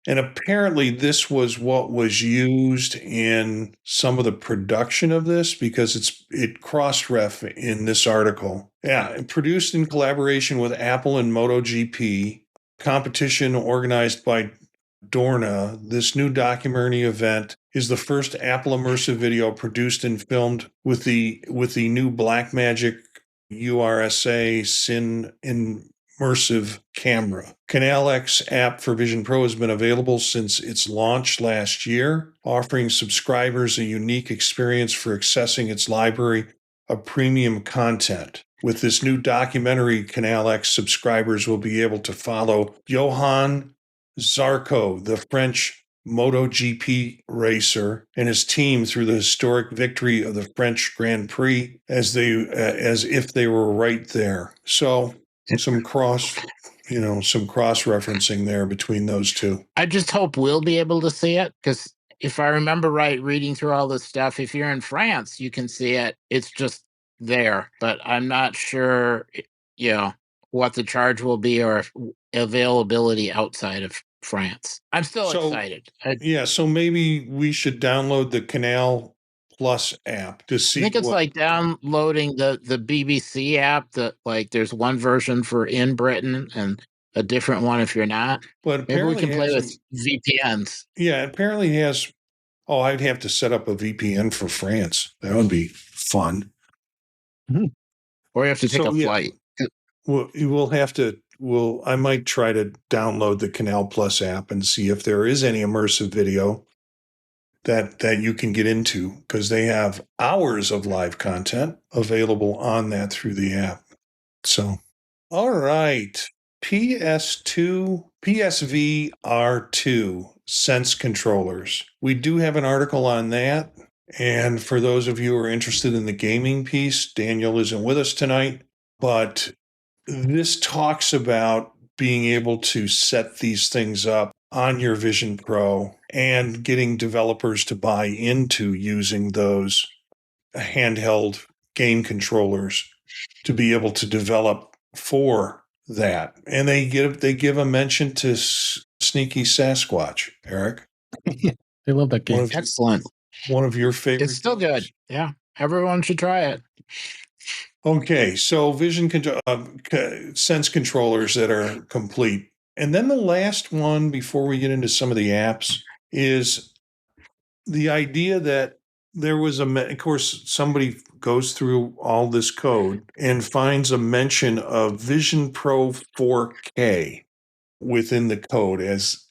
[SPEAKER 1] And apparently this was what was used in some of the production of this because it cross-ref in this article. Yeah, produced in collaboration with Apple and MotoGP, competition organized by Dorna, this new documentary event is the first Apple Immersive video produced and filmed with the new Blackmagic URSA Sin Immersive camera. Canal X app for Vision Pro has been available since its launch last year, offering subscribers a unique experience for accessing its library of premium content. With this new documentary, Canal X subscribers will be able to follow Johan Zarco, the French MotoGP racer, and his team through the historic victory of the French Grand Prix as if they were right there. So some cross referencing there between those two.
[SPEAKER 2] I just hope we'll be able to see it because if I remember right, reading through all this stuff, if you're in France, you can see it. It's just there, but I'm not sure, what the charge will be or availability outside of France. I'm still excited.
[SPEAKER 1] So maybe we should download the Canal Plus app to see.
[SPEAKER 2] I think it's like downloading the BBC app that there's one version for in Britain and a different one if you're not.
[SPEAKER 1] But
[SPEAKER 2] maybe we can play with VPNs.
[SPEAKER 1] Yeah, apparently he has. Oh, I'd have to set up a VPN for France. That would be fun.
[SPEAKER 2] Mm-hmm. Or you have to take a flight.
[SPEAKER 1] I might try to download the Canal Plus app and see if there is any immersive video that you can get into, because they have hours of live content available on that through the app. So, all right. PSVR2 Sense controllers. We do have an article on that. And for those of you who are interested in the gaming piece, Daniel isn't with us tonight, but this talks about being able to set these things up on your Vision Pro and getting developers to buy into using those handheld game controllers to be able to develop for that. And they give a mention to Sneaky Sasquatch, Eric.
[SPEAKER 3] They love that game.
[SPEAKER 2] Excellent.
[SPEAKER 1] One of your favorites.
[SPEAKER 2] It's still good. Yeah. Everyone should try it.
[SPEAKER 1] Okay, so Sense controllers that are complete. And then the last one, before we get into some of the apps, is the idea that there was of course, somebody goes through all this code and finds a mention of Vision Pro 4K within the code as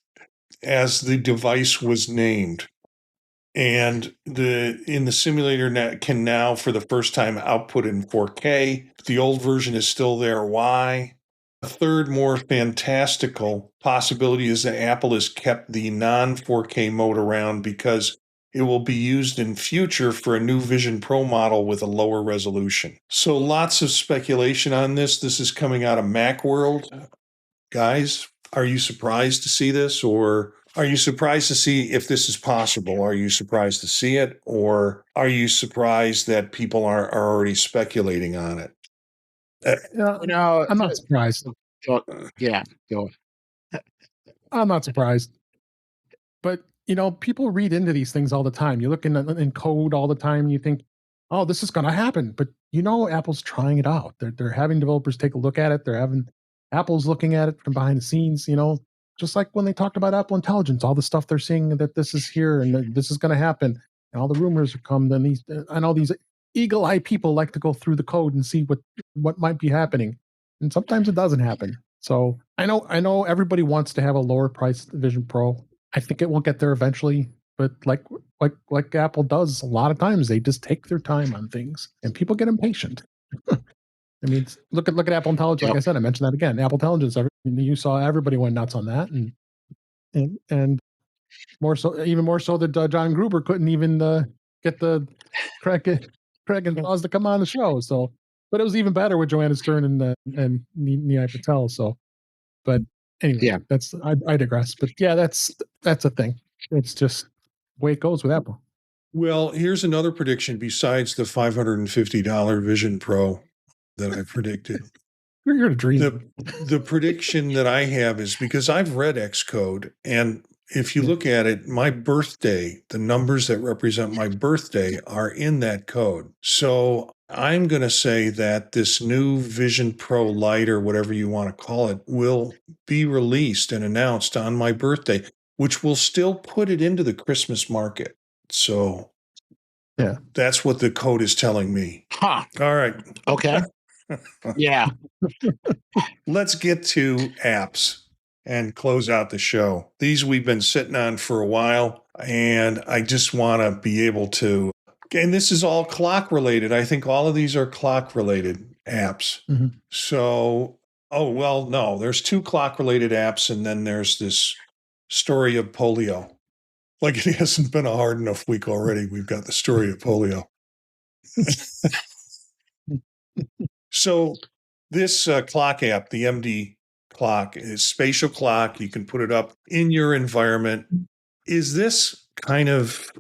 [SPEAKER 1] the device was named. And in the simulator can now, for the first time, output in 4K. The old version is still there. Why? A third, more fantastical possibility is that Apple has kept the non-4K mode around because it will be used in future for a new Vision Pro model with a lower resolution. So lots of speculation on this. This is coming out of Macworld. Guys, are you surprised to see this, or are you surprised to see if this is possible? Are you surprised to see it, or are you surprised that people are already speculating on it?
[SPEAKER 3] I'm not surprised.
[SPEAKER 2] Yeah, go.
[SPEAKER 3] I'm not surprised. But, people read into these things all the time. You look in code all the time and you think, oh, this is going to happen. But, Apple's trying it out. They're having developers take a look at it. Apple's looking at it from behind the scenes, just like when they talked about Apple Intelligence, all the stuff they're seeing that this is here and that this is going to happen, and all the rumors have come. Then these eagle-eyed people like to go through the code and see what might be happening, and sometimes it doesn't happen. So I know everybody wants to have a lower priced Vision Pro. I think it will get there eventually, but like Apple does a lot of times, they just take their time on things, and people get impatient. I mean, look at Apple Intelligence. Like I said, I mentioned that again. Apple Intelligence. You saw everybody went nuts on that, and more so, even more so that John Gruber couldn't even get the Craig and Oz to come on the show. So, but it was even better with Joanna Stern and Nihal Patel. So, but anyway, I digress. But yeah, that's a thing. It's just the way it goes with Apple.
[SPEAKER 1] Well, here's another prediction besides the $550 Vision Pro that I predicted.
[SPEAKER 3] You're a dream.
[SPEAKER 1] The prediction that I have is because I've read Xcode, and if you look at it, my birthday, the numbers that represent my birthday are in that code. So I'm going to say that this new Vision Pro Lite, or whatever you want to call it, will be released and announced on my birthday, which will still put it into the Christmas market. So
[SPEAKER 3] yeah,
[SPEAKER 1] that's what the code is telling me.
[SPEAKER 2] Huh.
[SPEAKER 1] All right.
[SPEAKER 2] Okay. Yeah.
[SPEAKER 1] Let's get to apps and close out the show. These we've been sitting on for a while, and I just want to be able to, and this is all clock related. I think all of these are clock related apps.
[SPEAKER 3] Mm-hmm.
[SPEAKER 1] So, no, there's 2 clock related apps, and then there's this story of polio. Like it hasn't been a hard enough week already. We've got the story of polio. So this clock app, the MD clock, is spatial clock. You can put it up in your environment. Is this kind of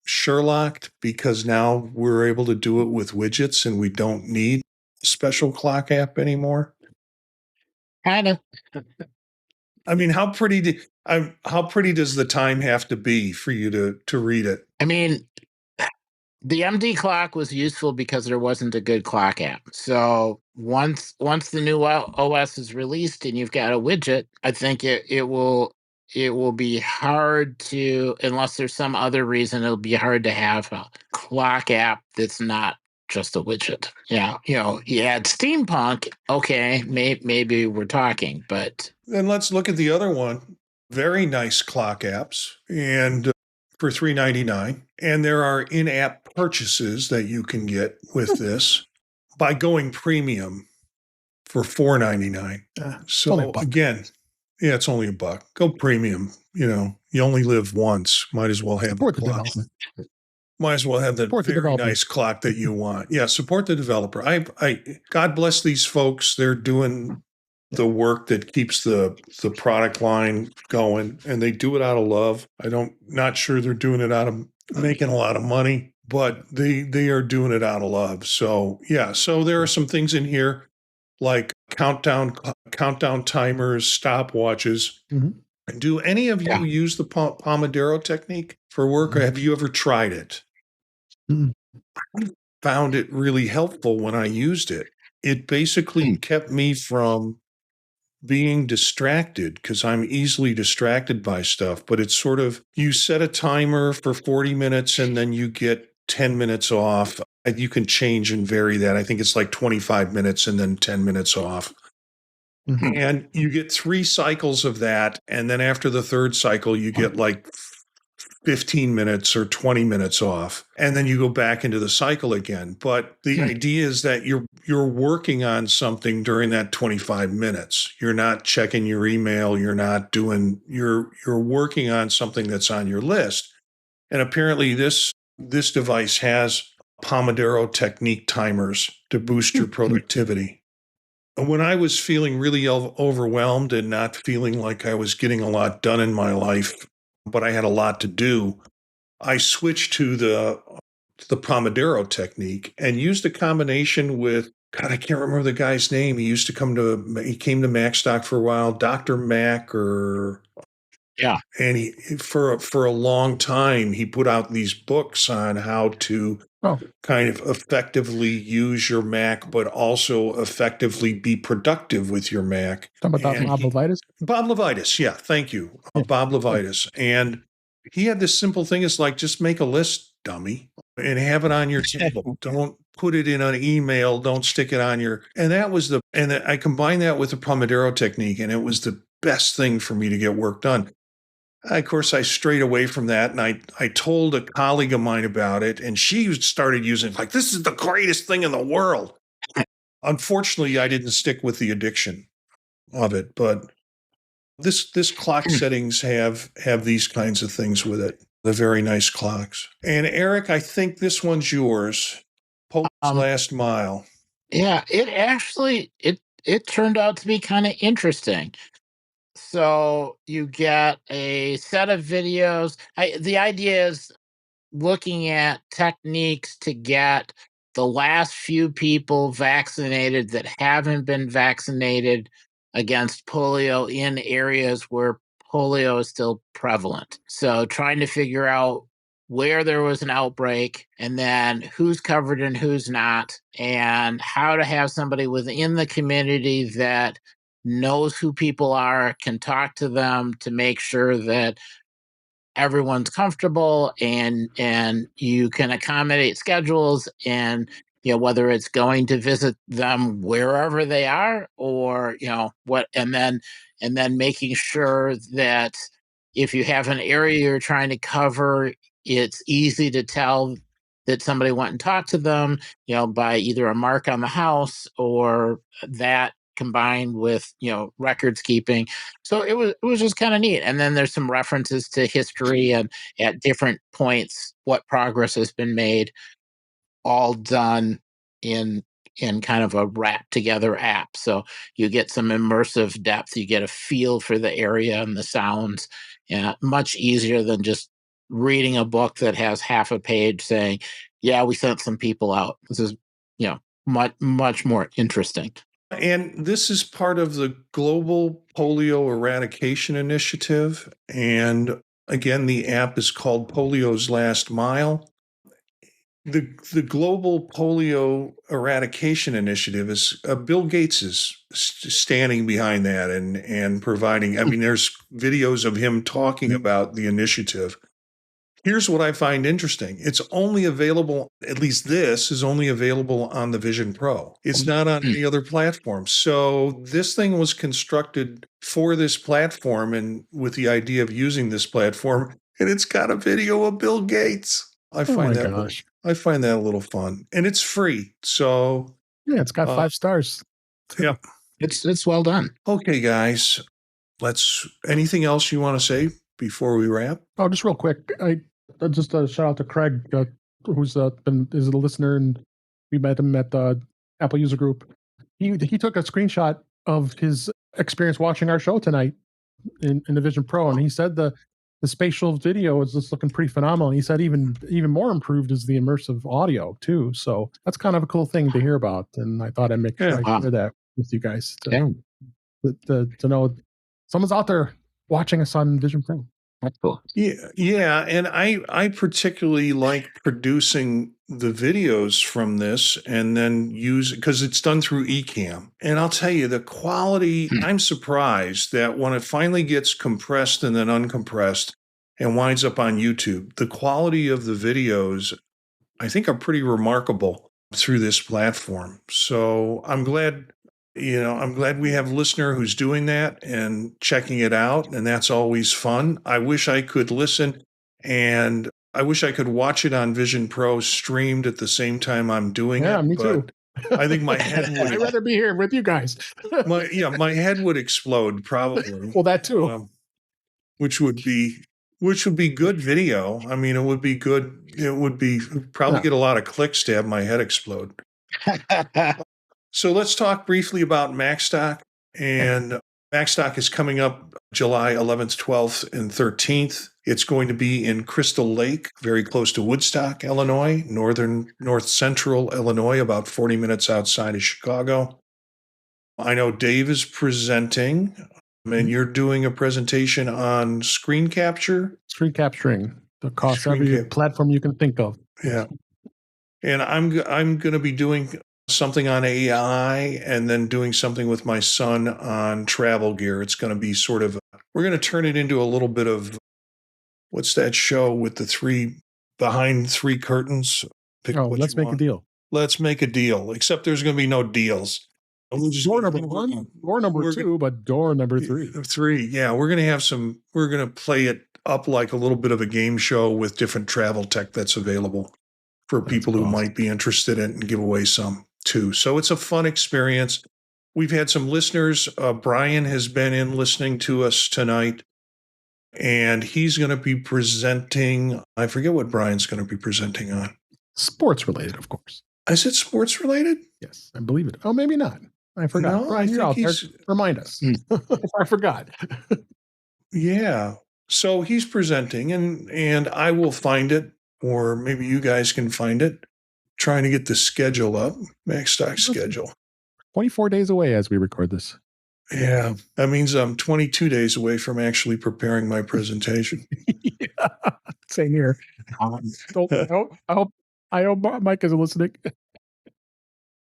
[SPEAKER 1] Sherlocked because now we're able to do it with widgets and we don't need a special clock app anymore?
[SPEAKER 2] Kind of.
[SPEAKER 1] I mean, how pretty does the time have to be for you to read it?
[SPEAKER 2] I mean, the MD clock was useful because there wasn't a good clock app. So once the new OS is released and you've got a widget, I think it will be hard to, unless there's some other reason, it'll be hard to have a clock app that's not just a widget. Yeah, you add steampunk, okay, maybe we're talking, but
[SPEAKER 1] then let's look at the other one. Very nice clock apps, and for $3.99, and there are in-app purchases that you can get with this by going premium for $4.99. So again, yeah, it's only $1. Go premium. You only live once. Might as well have the clock. Might as well have the very nice clock that you want. Yeah, support the developer. I God bless these folks. They're doing the work that keeps the product line going, and they do it out of love. Not sure they're doing it out of making a lot of money, but they are doing it out of love. So yeah, so there are some things in here like countdown timers, stopwatches.
[SPEAKER 3] Mm-hmm.
[SPEAKER 1] Do any of you use the Pomodoro technique for work, or have you ever tried it?
[SPEAKER 3] Mm-hmm.
[SPEAKER 1] I found it really helpful when I used it. It basically kept me from being distracted, because I'm easily distracted by stuff, but it's sort of, you set a timer for 40 minutes and then you get 10 minutes off. You can change and vary that. I think it's like 25 minutes and then 10 minutes off. Mm-hmm. And you get 3 cycles of that. And then after the 3rd cycle, you get like 15 minutes or 20 minutes off, and then you go back into the cycle again. But the idea is that you're working on something during that 25 minutes. You're not checking your email. You're not doing, you're working on something that's on your list. And apparently this device has Pomodoro technique timers to boost your productivity. And when I was feeling really overwhelmed and not feeling like I was getting a lot done in my life, but I had a lot to do, I switched to the Pomodoro technique and used a combination with, God, I can't remember the guy's name. He came to Macstock for a while, Dr. Mac, and he, for a long time, he put out these books on how to kind of effectively use your Mac, but also effectively be productive with your Mac.
[SPEAKER 3] Talking about Bob Levitas?
[SPEAKER 1] Bob Levitas, yeah, thank you. Bob Levitas. And he had this simple thing, it's like, just make a list, dummy. and have it on your table. Don't put it in an email. Don't stick it on your, and I combined that with the Pomodoro technique, and it was the best thing for me to get work done. Of course, I strayed away from that, and I told a colleague of mine about it, and she started using it, like, this is the greatest thing in the world. Unfortunately, I didn't stick with the addiction of it, but this clock settings have these kinds of things with it. The very nice clocks. And Eric, I think this one's yours. Pope's Last Mile.
[SPEAKER 2] Yeah, it actually it turned out to be kind of interesting. So you get a set of videos. The idea is looking at techniques to get the last few people vaccinated that haven't been vaccinated against polio in areas where polio is still prevalent. So trying to figure out where there was an outbreak and then who's covered and who's not, and how to have somebody within the community that knows who people are, can talk to them to make sure that everyone's comfortable and you can accommodate schedules, and whether it's going to visit them wherever they are, or what, and then making sure that if you have an area you're trying to cover, it's easy to tell that somebody went and talked to them, by either a mark on the house or that combined with records keeping. So it was just kind of neat. And then there's some references to history and at different points what progress has been made, all done in kind of a wrapped together app. So you get some immersive depth, you get a feel for the area and the sounds, much easier than just reading a book that has half a page saying, yeah, we sent some people out. This is much more interesting.
[SPEAKER 1] And this is part of the Global Polio Eradication Initiative. And again, the app is called Polio's Last Mile. The Global Polio Eradication Initiative is Bill Gates is standing behind that and providing. I mean, there's videos of him talking about the initiative. Here's what I find interesting. It's only available, at least this is only available on the Vision Pro. It's not on any other platform. So this thing was constructed for this platform and with the idea of using this platform, and it's got a video of Bill Gates. I find that a little fun, and it's free. So
[SPEAKER 3] yeah, it's got 5 stars.
[SPEAKER 1] Yeah,
[SPEAKER 2] it's well done.
[SPEAKER 1] Okay, guys, anything else you want to say before we wrap?
[SPEAKER 3] Oh, just real quick, I just a shout out to Craig, who's is a listener, and we met him at the Apple User Group. He took a screenshot of his experience watching our show tonight in the Vision Pro, and he said the spatial video is just looking pretty phenomenal. And he said even more improved is the immersive audio too. So that's kind of a cool thing to hear about, and I thought I'd make sure I share that with you guys to know someone's out there watching us on Vision Pro.
[SPEAKER 2] That's cool.
[SPEAKER 1] Yeah, and I particularly like producing the videos from this and then because it's done through Ecamm. And I'll tell you, the quality, I'm surprised that when it finally gets compressed and then uncompressed and winds up on YouTube, the quality of the videos, I think, are pretty remarkable through this platform. So I'm glad we have a listener who's doing that and checking it out, and that's always fun. I wish I could listen, and I wish I could watch it on Vision Pro streamed at the same time I'm doing it.
[SPEAKER 3] Yeah, me too.
[SPEAKER 1] I think my head would.
[SPEAKER 3] I'd rather be here with you guys.
[SPEAKER 1] my head would explode probably.
[SPEAKER 3] Well, that too.
[SPEAKER 1] Which would be good video. I mean, it would be good. It would be probably get a lot of clicks to have my head explode. So let's talk briefly about Macstock. And Macstock is coming up July 11th, 12th, and 13th. It's going to be in Crystal Lake, very close to Woodstock, Illinois, north central Illinois, about 40 minutes outside of Chicago. I know Dave is presenting, and you're doing a presentation on screen capture.
[SPEAKER 3] Screen capturing across every platform you can think of.
[SPEAKER 1] Yeah. And I'm going to be doing something on AI and then doing something with my son on travel gear. It's going to be we're going to turn it into a little bit of, what's that show with the 3 behind three curtains. Pick what
[SPEAKER 3] let's
[SPEAKER 1] you
[SPEAKER 3] make
[SPEAKER 1] want.
[SPEAKER 3] a deal.
[SPEAKER 1] Let's make a deal, except there's going to be no deals.
[SPEAKER 3] Door number one, door number two, but door number three.
[SPEAKER 1] Three, yeah. We're going to play it up like a little bit of a game show with different travel tech that's available for people who might be interested in, and give away some too. So it's a fun experience. We've had some listeners. Brian has been in listening to us tonight, and he's going to be presenting. I forget what Brian's going to be presenting on.
[SPEAKER 3] Sports related, of course.
[SPEAKER 1] Is it sports related?
[SPEAKER 3] Yes, I believe it. Oh, maybe not. I forgot.
[SPEAKER 1] No,
[SPEAKER 3] Brian, you're out there. Remind us. I forgot.
[SPEAKER 1] Yeah. So he's presenting, and I will find it, or maybe you guys can find it. Trying to get the schedule up, MacStock schedule.
[SPEAKER 3] 24 days away as we record this.
[SPEAKER 1] Yeah, that means I'm 22 days away from actually preparing my presentation.
[SPEAKER 3] Yeah, same here. I hope Mike is listening.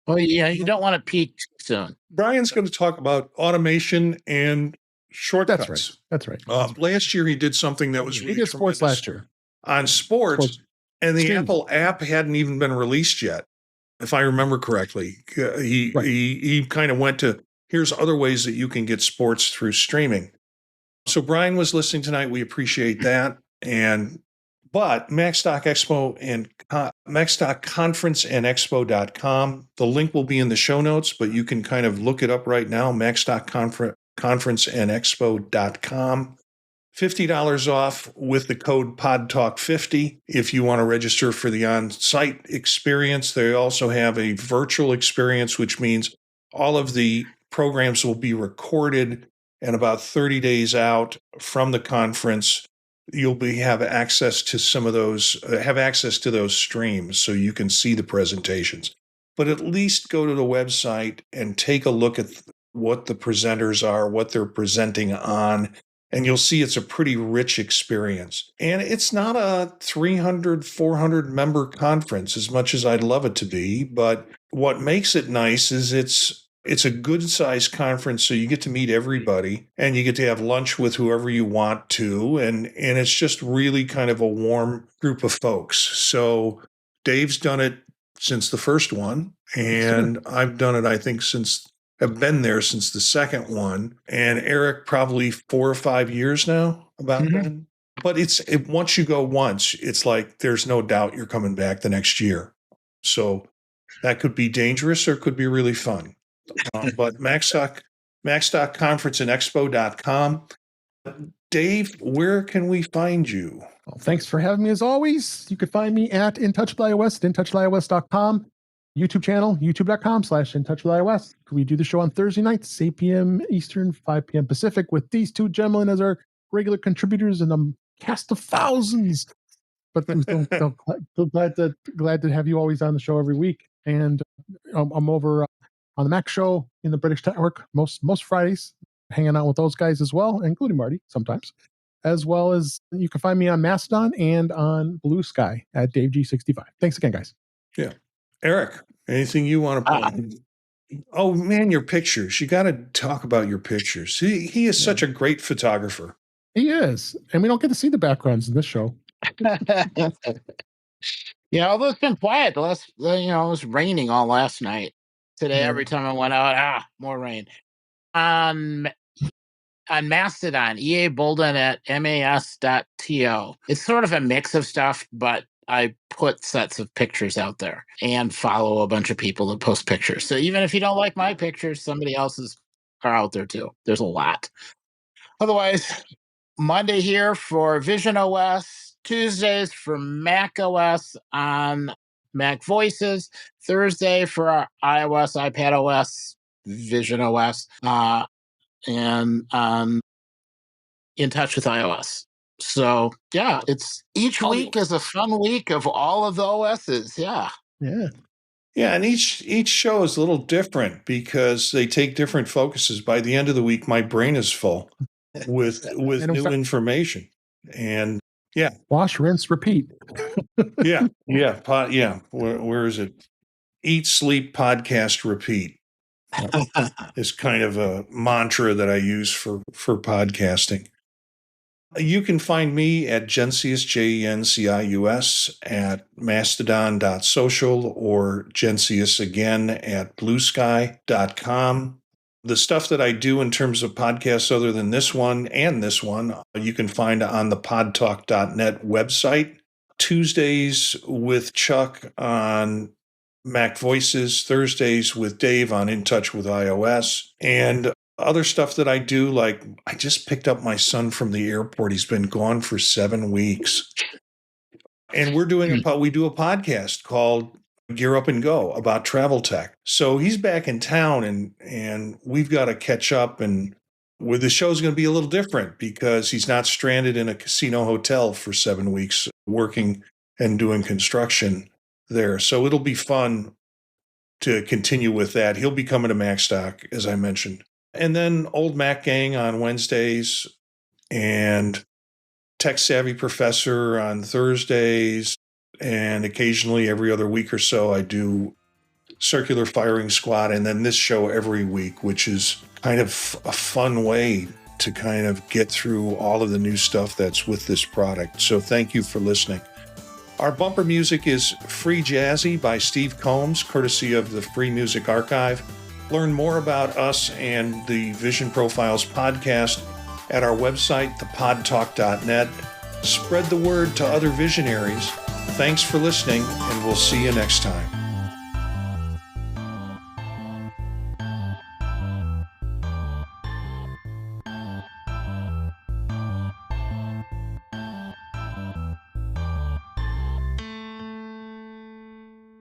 [SPEAKER 2] Well, yeah, you don't want to peak too soon.
[SPEAKER 1] Brian's going to talk about automation and shortcuts.
[SPEAKER 3] That's right.
[SPEAKER 1] Last year he did something that was
[SPEAKER 3] he did sports last year
[SPEAKER 1] on sports. And the Apple app hadn't even been released yet, if I remember correctly. He kind of went to, here's other ways that you can get sports through streaming. So Brian was listening tonight. We appreciate that. But MacStock Expo and MacStock Conference and Expo.com. The link will be in the show notes, but you can kind of look it up right now. MacStock Conference and Expo.com. $50 off with the code PodTalk50 if you want to register for the on-site experience. They also have a virtual experience, which means all of the programs will be recorded, and about 30 days out from the conference, you'll have access to some of those, those streams so you can see the presentations. But at least go to the website and take a look at what the presenters are, what they're presenting on, and you'll see it's a pretty rich experience. And it's not a 300, 400 member conference as much as I'd love it to be. But what makes it nice is it's a good sized conference. So you get to meet everybody and you get to have lunch with whoever you want to. And it's just really kind of a warm group of folks. So Dave's done it since the first one. And I've done it, I think, I've been there since the second one, and Eric probably 4 or 5 years now about that. But once you go once, it's like there's no doubt you're coming back the next year. So that could be dangerous or it could be really fun. But MacStock Conference and Expo.com. Dave, where can we find you?
[SPEAKER 3] Well, thanks for having me as always. You can find me at InTouchWithIOS at InTouchWithIOS.com. YouTube channel, youtube.com/InTouchWithIOS. We do the show on Thursday nights, 8 p.m. Eastern, 5 p.m. Pacific, with these two gentlemen as our regular contributors and a cast of thousands. But glad to have you always on the show every week. And I'm over on the Mac Show in the British Network most Fridays, hanging out with those guys as well, including Marty sometimes. As well as you can find me on Mastodon and on Blue Sky at DaveG65. Thanks again, guys.
[SPEAKER 1] Yeah. Eric, anything you want to plug? Oh, man, your pictures. You got to talk about your pictures. He is such a great photographer.
[SPEAKER 3] He is. And we don't get to see the backgrounds in this show.
[SPEAKER 2] Yeah, although it's been quiet. It was raining all last night. Today, every time I went out, more rain. On Mastodon, EA Bolden at mas.to. It's sort of a mix of stuff, but I put sets of pictures out there and follow a bunch of people that post pictures. So even if you don't like my pictures, somebody else's are out there too. There's a lot. Otherwise, Monday here for visionOS, Tuesdays for macOS on Mac Voices, Thursday for our iOS, iPadOS, visionOS, and In Touch with iOS. So yeah, it's each week is a fun week of all of the OSs. Yeah.
[SPEAKER 1] And each show is a little different because they take different focuses. By the end of the week, my brain is full with new information. And
[SPEAKER 3] wash, rinse, repeat.
[SPEAKER 1] Where is it? Eat, sleep, podcast, repeat is kind of a mantra that I use for podcasting. You can find me at Gencius, Gencius, at mastodon.social or Gencius again at bluesky.com. The stuff that I do in terms of podcasts other than this one and this one, you can find on the podtalk.net website. Tuesdays with Chuck on Mac Voices, Thursdays with Dave on In Touch with iOS, and other stuff that I do, like I just picked up my son from the airport. He's been gone for 7 weeks. And we do a podcast called Gear Up and Go about travel tech. So he's back in town and we've got to catch up, and where the show's going to be a little different because he's not stranded in a casino hotel for 7 weeks working and doing construction there. So it'll be fun to continue with that. He'll be coming to MacStock, as I mentioned. And then Old Mac Gang on Wednesdays and Tech Savvy Professor on Thursdays. And occasionally every other week or so, I do Circular Firing Squad, and then this show every week, which is kind of a fun way to kind of get through all of the new stuff that's with this product. So thank you for listening. Our bumper music is Free Jazzy by Steve Combs, courtesy of the Free Music Archive. Learn more about us and the Vision Profiles podcast at our website, thepodtalk.net. Spread the word to other visionaries. Thanks for listening, and we'll see you next time.